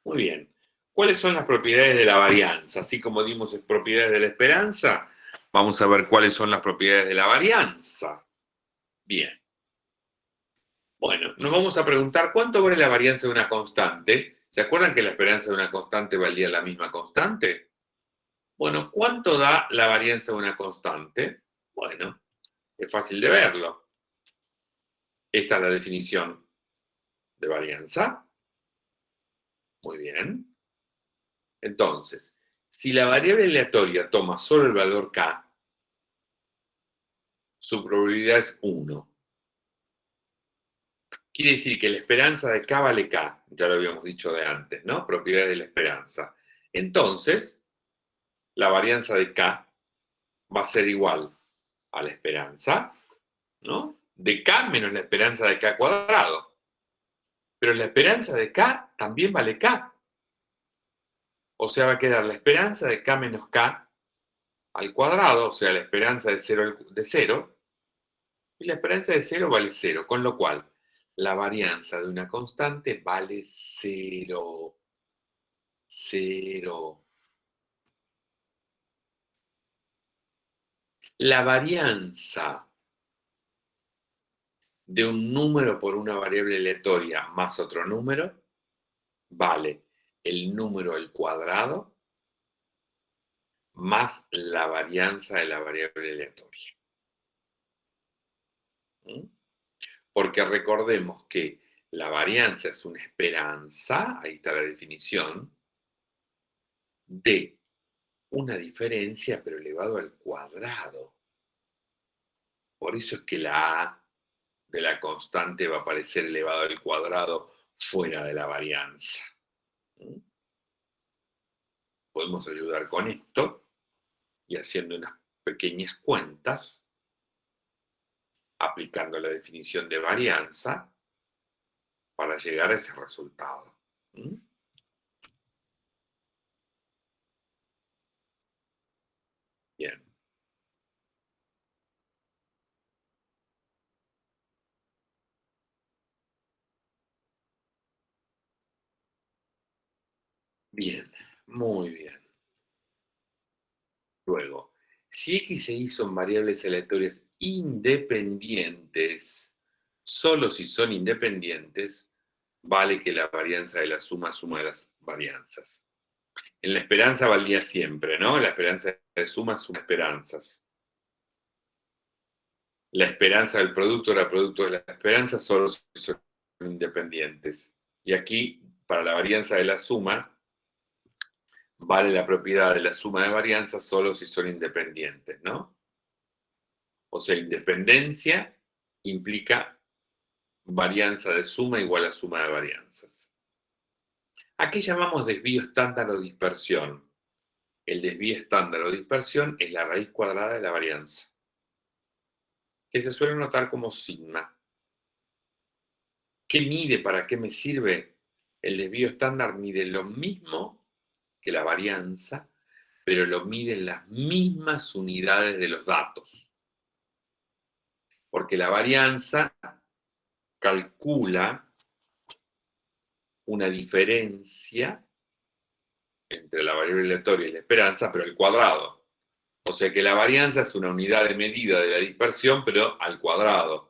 Muy bien. ¿Cuáles son las propiedades de la varianza? Así como dimos propiedades de la esperanza, vamos a ver cuáles son las propiedades de la varianza. Bien. Bueno, nos vamos a preguntar cuánto vale la varianza de una constante. ¿Se acuerdan que la esperanza de una constante valía la misma constante? Bueno, ¿cuánto da la varianza de una constante? Bueno, es fácil de verlo. Esta es la definición de varianza. Muy bien. Entonces, si la variable aleatoria toma solo el valor k, su probabilidad es 1. Quiere decir que la esperanza de k vale k, ya lo habíamos dicho de antes, ¿no? Propiedades de la esperanza. Entonces, la varianza de k va a ser igual a la esperanza, ¿no? de K menos la esperanza de K cuadrado. Pero la esperanza de K también vale K. O sea, va a quedar la esperanza de K menos K al cuadrado, o sea, la esperanza de 0, y la esperanza de 0 vale 0, con lo cual la varianza de una constante vale 0. 0. La varianza de un número por una variable aleatoria más otro número vale el número al cuadrado más la varianza de la variable aleatoria. ¿Mm? Porque recordemos que la varianza es una esperanza, ahí está la definición, de una diferencia pero elevado al cuadrado. Por eso es que la A de la constante va a aparecer elevado al cuadrado fuera de la varianza. ¿Mm? Podemos ayudar con esto y haciendo unas pequeñas cuentas, aplicando la definición de varianza para llegar a ese resultado. ¿Mm? Bien. Bien, muy bien. Luego, si X e Y son variables aleatorias independientes, solo si son independientes, vale que la varianza de la suma de las varianzas. En la esperanza valía siempre, ¿no? La esperanza de suma esperanzas. La esperanza del producto era producto de la esperanza, solo si son independientes. Y aquí, para la varianza de la suma, vale la propiedad de la suma de varianzas solo si son independientes, ¿no? O sea, independencia implica varianza de suma igual a suma de varianzas. ¿A qué llamamos desvío estándar o dispersión? El desvío estándar o dispersión es la raíz cuadrada de la varianza, que se suele notar como sigma. ¿Qué mide? ¿Para qué me sirve? El desvío estándar mide lo mismo que la varianza, pero lo miden las mismas unidades de los datos. Porque la varianza calcula una diferencia entre la variable aleatoria y la esperanza, pero al cuadrado. O sea que la varianza es una unidad de medida de la dispersión, pero al cuadrado.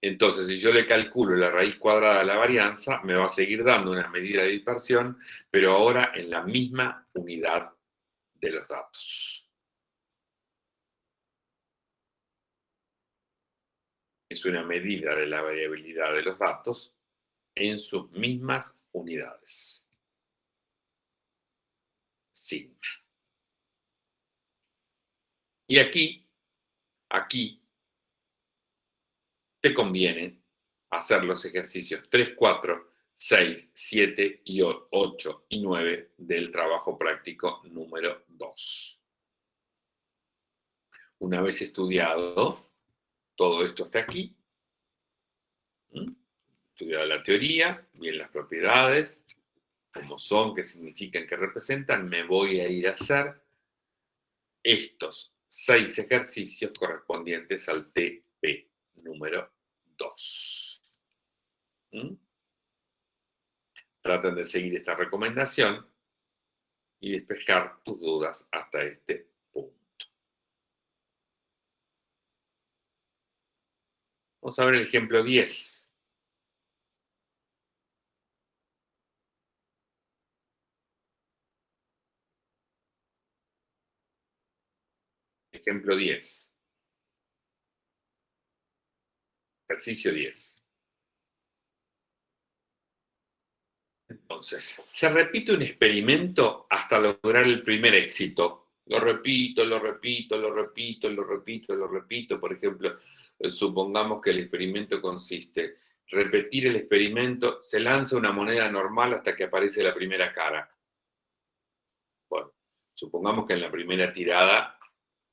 Entonces, si yo le calculo la raíz cuadrada de la varianza, me va a seguir dando una medida de dispersión, pero ahora en la misma unidad de los datos. Es una medida de la variabilidad de los datos en sus mismas unidades. Sigma. Y aquí te conviene hacer los ejercicios 3, 4, 6, 7, y 8 y 9 del trabajo práctico número 2. Una vez estudiado todo esto hasta aquí, estudiado la teoría, bien las propiedades, cómo son, qué significan, qué representan, me voy a ir a hacer estos 6 ejercicios correspondientes al TP número 2. Traten de seguir esta recomendación y despejar tus dudas hasta este punto. Vamos a ver el ejemplo 10. Ejemplo 10. Ejercicio 10. Entonces, se repite un experimento hasta lograr el primer éxito. Lo repito. Por ejemplo, supongamos que el experimento consiste en repetir el experimento, se lanza una moneda normal hasta que aparece la primera cara. Bueno, supongamos que en la primera tirada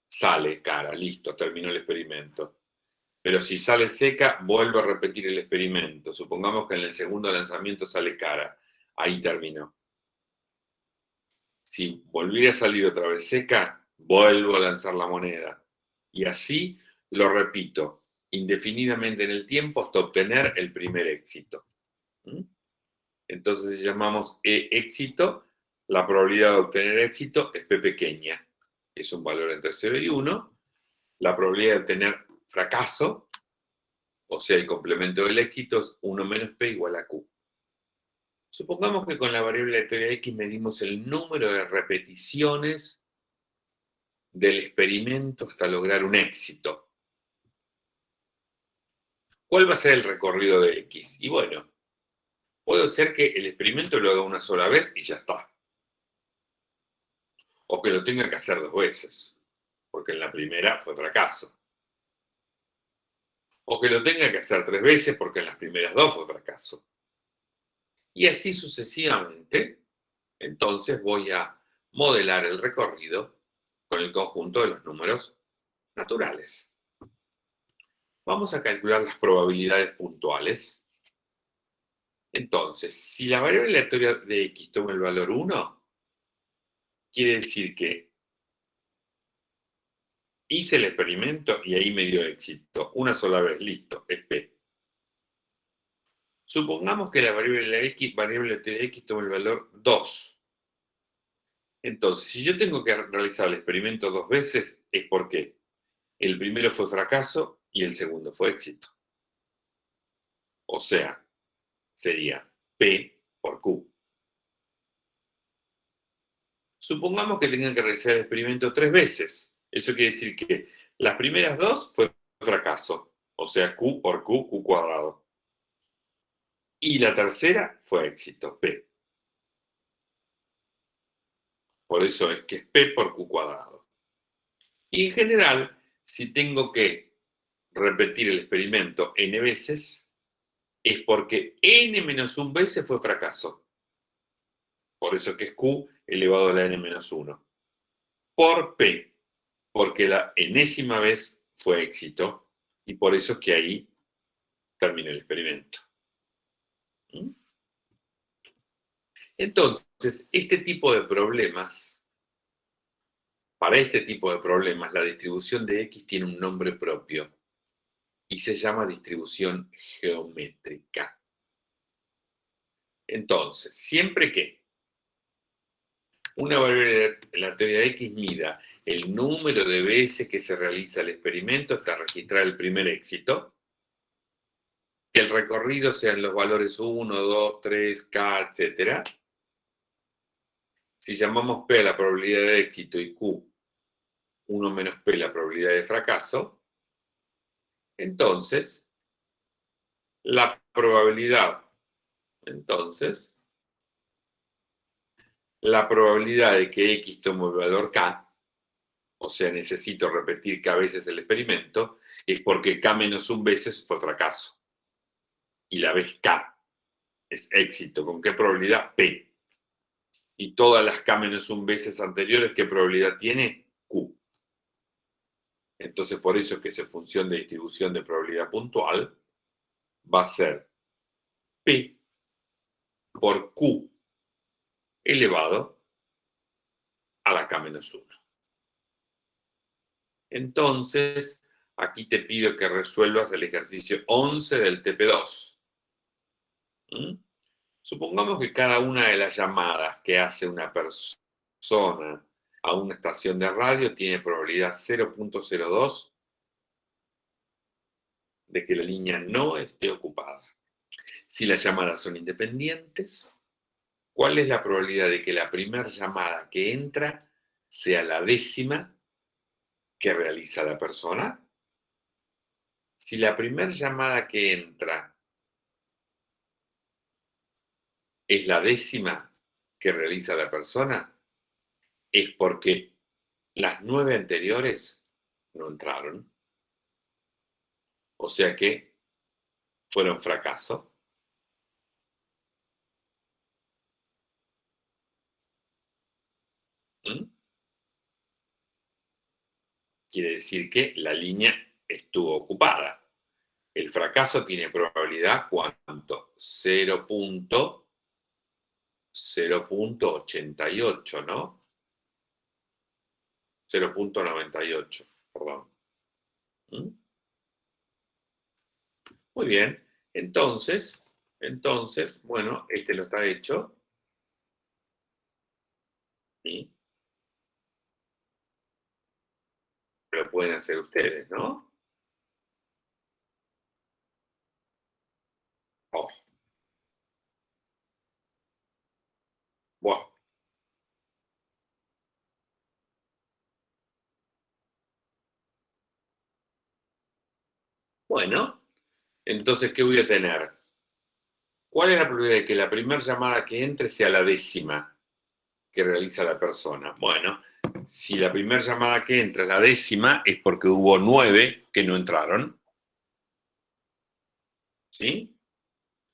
sale cara, listo, terminó el experimento. Pero si sale seca, vuelvo a repetir el experimento. Supongamos que en el segundo lanzamiento sale cara. Ahí terminó. Si volviera a salir otra vez seca, vuelvo a lanzar la moneda. Y así lo repito indefinidamente en el tiempo hasta obtener el primer éxito. ¿Mm? Entonces llamamos E éxito. La probabilidad de obtener éxito es P pequeña. Es un valor entre 0 y 1. La probabilidad de obtener fracaso, o sea, el complemento del éxito, es 1 menos P igual a Q. Supongamos que con la variable aleatoria X medimos el número de repeticiones del experimento hasta lograr un éxito. ¿Cuál va a ser el recorrido de X? Y bueno, puede ser que el experimento lo haga una sola vez y ya está. O que lo tenga que hacer 2 veces, porque en la primera fue fracaso. O que lo tenga que hacer 3 veces porque en las primeras 2 fue fracaso. Y así sucesivamente, entonces voy a modelar el recorrido con el conjunto de los números naturales. Vamos a calcular las probabilidades puntuales. Entonces, si la variable aleatoria de X toma el valor 1, quiere decir que hice el experimento y ahí me dio éxito. Una sola vez, listo, es P. Supongamos que la variable aleatoria de X toma el valor 2. Entonces, si yo tengo que realizar el experimento 2 veces, es porque el primero fue fracaso y el segundo fue éxito. O sea, sería P por Q. Supongamos que tengan que realizar el experimento 3 veces. Eso quiere decir que las primeras 2 fue fracaso. O sea, Q por Q, Q cuadrado. Y la tercera fue éxito, P. Por eso es que es P por Q cuadrado. Y en general, si tengo que repetir el experimento n veces, es porque n menos 1 veces fue fracaso. Por eso que es Q elevado a la n menos 1. Por P, porque la enésima vez fue éxito, y por eso es que ahí termina el experimento. ¿Mm? Entonces, para este tipo de problemas, la distribución de X tiene un nombre propio y se llama distribución geométrica. Entonces, siempre que una variable de la teoría de X mida el número de veces que se realiza el experimento hasta registrar el primer éxito, que el recorrido sean los valores 1, 2, 3, K, etc. Si llamamos P a la probabilidad de éxito y Q 1 menos P la probabilidad de fracaso, entonces la probabilidad de que X tome el valor K, o sea, necesito repetir K veces el experimento, es porque K menos 1 veces fue fracaso. Y la vez K es éxito. ¿Con qué probabilidad? P. Y todas las K menos 1 veces anteriores, ¿qué probabilidad tiene? Q. Entonces, por eso es que esa función de distribución de probabilidad puntual va a ser P por Q elevado a la K menos 1. Entonces, aquí te pido que resuelvas el ejercicio 11 del TP2. Supongamos que cada una de las llamadas que hace una persona a una estación de radio tiene probabilidad 0.02 de que la línea no esté ocupada. Si las llamadas son independientes, ¿cuál es la probabilidad de que la primera llamada que entra sea la décima que realiza la persona? Si la primera llamada que entra es la décima que realiza la persona, es porque las 9 anteriores no entraron. O sea que fueron fracaso. ¿Mm? Quiere decir que la línea estuvo ocupada. El fracaso tiene probabilidad, ¿cuánto? 0.88, ¿no? 0.98, perdón. ¿Mm? Muy bien. Entonces, bueno, este lo está hecho. ¿Sí? Lo pueden hacer ustedes, ¿no? Oh. Bueno. Bueno, entonces, ¿qué voy a tener? ¿Cuál es la probabilidad de que la primera llamada que entre sea la décima que realiza la persona? Bueno, si la primera llamada que entra es la décima, es porque hubo 9 que no entraron. ¿Sí?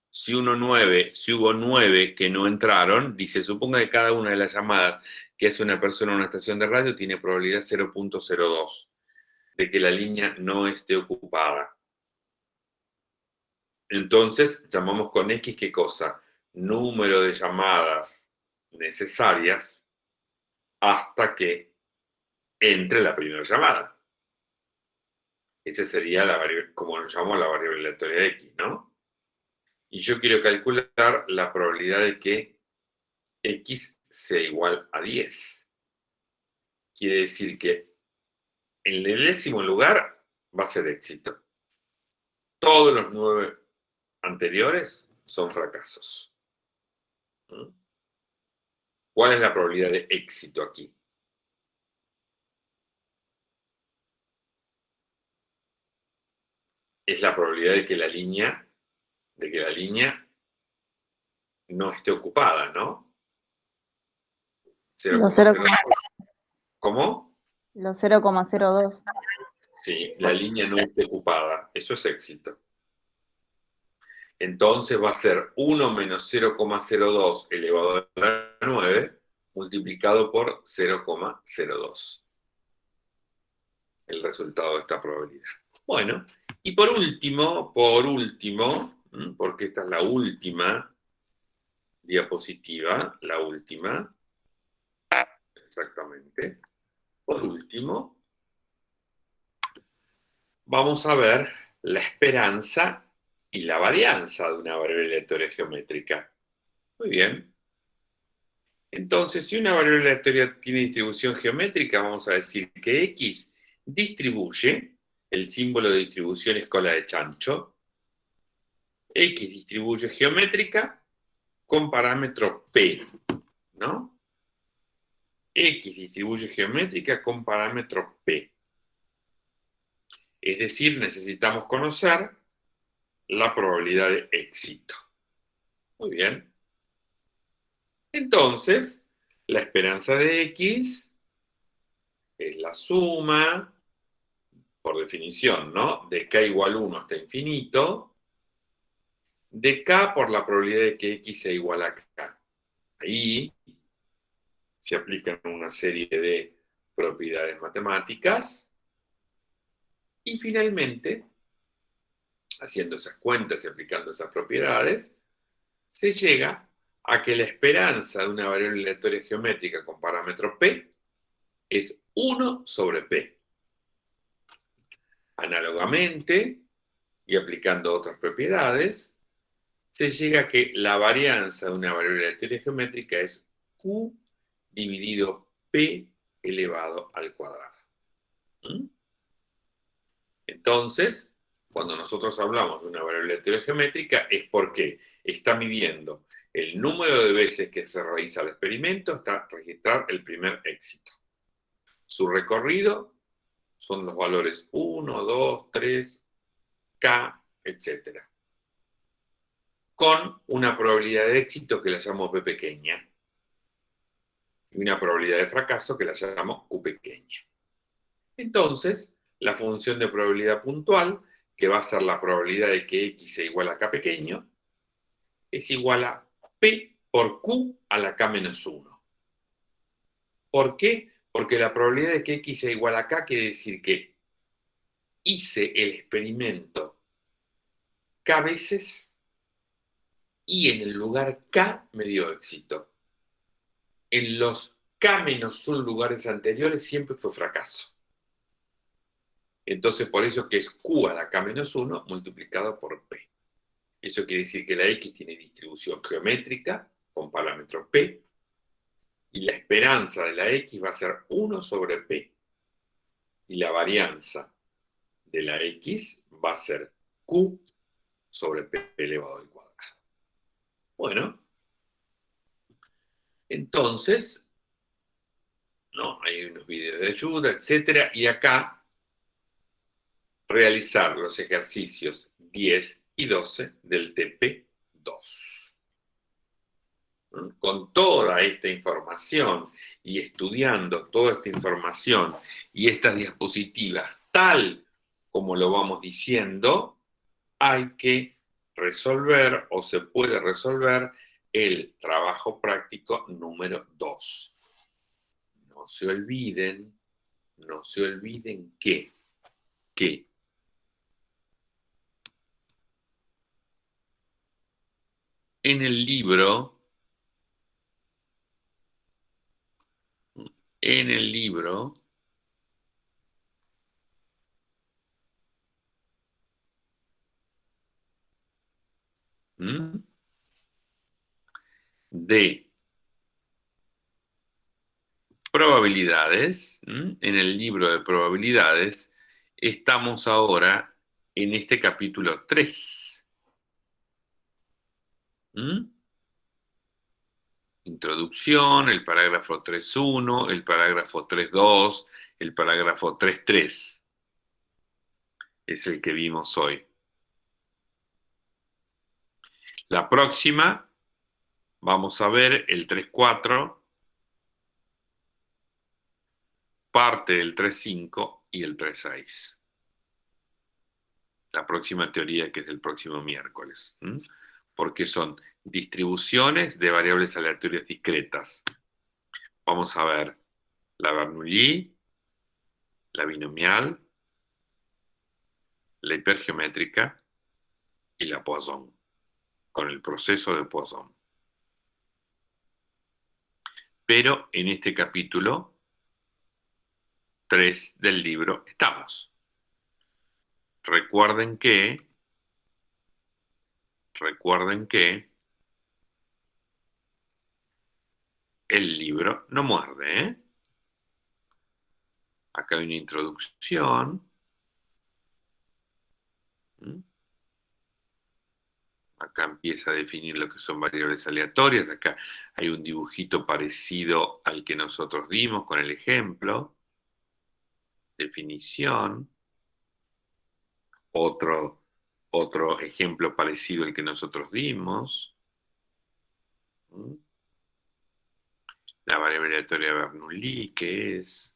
Si hubo 9 que no entraron, dice, suponga que cada una de las llamadas que hace una persona a una estación de radio tiene probabilidad 0.02 de que la línea no esté ocupada. Entonces, llamamos con X, ¿qué cosa? Número de llamadas necesarias hasta que entre la primera llamada. Esa sería la variable, como lo llamamos la variable aleatoria de X, ¿no? Y yo quiero calcular la probabilidad de que X sea igual a 10. Quiere decir que en el décimo lugar va a ser éxito. Todos los 9 anteriores son fracasos. ¿Mm? ¿Cuál es la probabilidad de éxito aquí? Es la probabilidad de que la línea no esté ocupada, ¿no? Los 0,02. ¿Cómo? Los 0,02. Sí, la línea no esté ocupada. Eso es éxito. Entonces va a ser 1 menos 0,02 elevado a la 9 multiplicado por 0,02. El resultado de esta probabilidad. Bueno, y por último, porque esta es la última diapositiva, la última, exactamente. Por último, vamos a ver la esperanza y la varianza de una variable aleatoria geométrica. Muy bien. Entonces, si una variable aleatoria tiene distribución geométrica, vamos a decir que X distribuye, el símbolo de distribución es cola de chancho, X distribuye geométrica con parámetro P, ¿no? X distribuye geométrica con parámetro P. Es decir, necesitamos conocer la probabilidad de éxito. Muy bien. Entonces, la esperanza de X es la suma, por definición, ¿no? De K igual 1 hasta infinito, de K por la probabilidad de que X sea igual a K. Ahí se aplican una serie de propiedades matemáticas y finalmente, haciendo esas cuentas y aplicando esas propiedades, se llega a que la esperanza de una variable aleatoria geométrica con parámetro P es 1 sobre P. Análogamente, y aplicando otras propiedades, se llega a que la varianza de una variable aleatoria geométrica es Q dividido P elevado al cuadrado. ¿Mm? Entonces, cuando nosotros hablamos de una variable aleatoria geométrica es porque está midiendo el número de veces que se realiza el experimento hasta registrar el primer éxito. Su recorrido son los valores 1, 2, 3, K, etc. Con una probabilidad de éxito que la llamo P pequeña y una probabilidad de fracaso que la llamo Q pequeña. Entonces, la función de probabilidad puntual, que va a ser la probabilidad de que X sea igual a K pequeño, es igual a P por Q a la K menos 1. ¿Por qué? Porque la probabilidad de que X sea igual a K quiere decir que hice el experimento K veces y en el lugar K me dio éxito. En los K-1 lugares anteriores siempre fue fracaso. Entonces, por eso que es Q a la K-1 multiplicado por P. Eso quiere decir que la X tiene distribución geométrica con parámetro P y la esperanza de la X va a ser 1 sobre P. Y la varianza de la X va a ser Q sobre P elevado al cuadrado. Bueno, entonces, ¿no? Hay unos videos de ayuda, etcétera, y acá realizar los ejercicios 10 y 12 del TP2. Con toda esta información y estudiando toda esta información y estas diapositivas tal como lo vamos diciendo, hay que resolver o se puede resolver el trabajo práctico número 2. No se olviden que en el libro de probabilidades, en el libro de probabilidades, estamos ahora en este capítulo 3. Introducción, el parágrafo 3.1, el parágrafo 3.2, el parágrafo 3.3. Es el que vimos hoy. La próxima, vamos a ver el 3.4, parte del 3.5 y el 3.6. La próxima teoría que es del próximo miércoles. Porque son distribuciones de variables aleatorias discretas. Vamos a ver la Bernoulli, la binomial, la hipergeométrica y la Poisson, con el proceso de Poisson. Pero en este capítulo 3 del libro estamos. Recuerden que el libro no muerde, ¿eh? Acá hay una introducción. Acá empieza a definir lo que son variables aleatorias. Acá hay un dibujito parecido al que nosotros dimos con el ejemplo. Definición. Otro ejemplo parecido al que nosotros dimos. La variable aleatoria Bernoulli, que es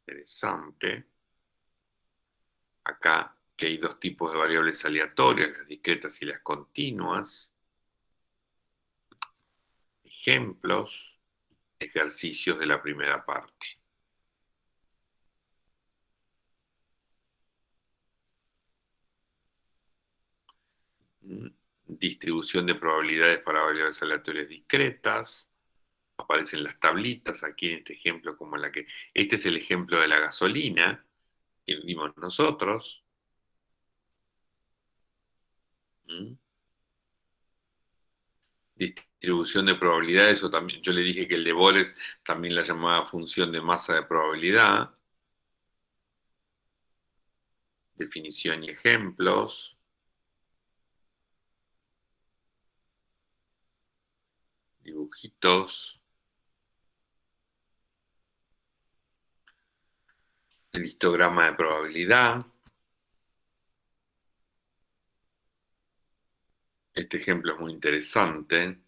interesante. Acá que hay dos tipos de variables aleatorias, las discretas y las continuas. Ejemplos, ejercicios de la primera parte. Distribución de probabilidades para variables aleatorias discretas. Aparecen las tablitas aquí en este ejemplo como la que... Este es el ejemplo de la gasolina que vimos nosotros. Distribución de probabilidades, o también, yo le dije que el de Boles también la llamaba función de masa de probabilidad. Definición y ejemplos. Dibujitos. El histograma de probabilidad. Este ejemplo es muy interesante.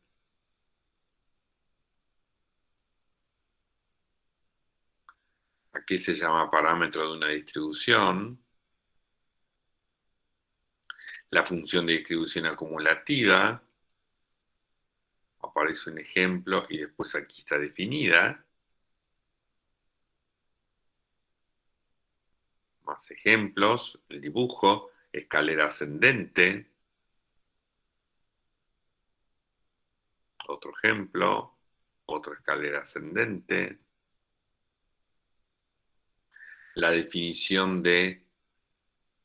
Aquí se llama parámetro de una distribución. La función de distribución acumulativa. Aparece un ejemplo y después aquí está definida. Más ejemplos. El dibujo. Escalera ascendente. Otro ejemplo, otra escalera ascendente. La definición de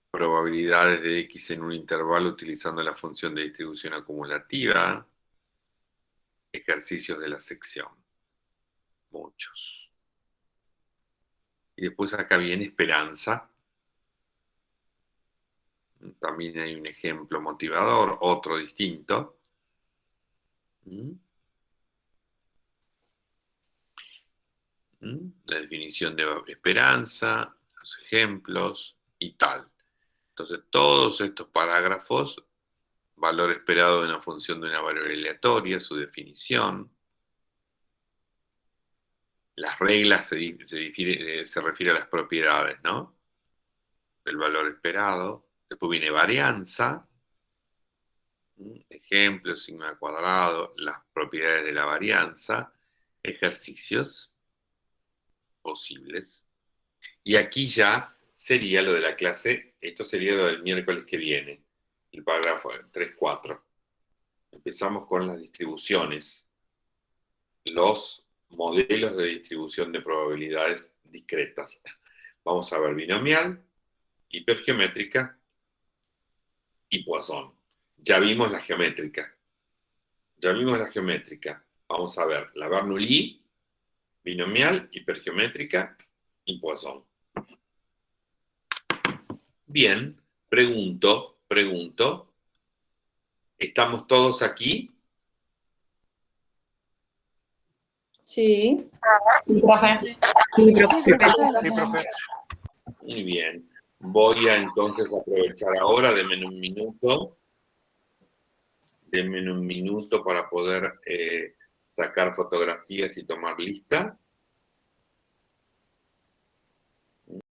probabilidades de X en un intervalo utilizando la función de distribución acumulativa. Ejercicios de la sección. Muchos. Y después acá viene esperanza. También hay un ejemplo motivador, otro distinto. La definición de esperanza, los ejemplos y tal. Entonces, todos estos parágrafos, valor esperado de una función de una variable aleatoria, su definición. Las reglas se refiere a las propiedades, ¿no? El valor esperado. Después viene varianza. Ejemplo, sigma cuadrado, las propiedades de la varianza. Ejercicios posibles. Y aquí ya sería lo de la clase, esto sería lo del miércoles que viene, el parágrafo 3.4. Empezamos con las distribuciones, los modelos de distribución de probabilidades discretas. Vamos a ver binomial, hipergeométrica y Poisson. Ya vimos la geométrica. Vamos a ver la Bernoulli, binomial, hipergeométrica y Poisson. Bien, pregunto, ¿estamos todos aquí? Sí. Sí, profe. Sí, profe. Sí, profe. Muy bien. Voy a entonces aprovechar ahora, denme un minuto para poder sacar fotografías y tomar lista.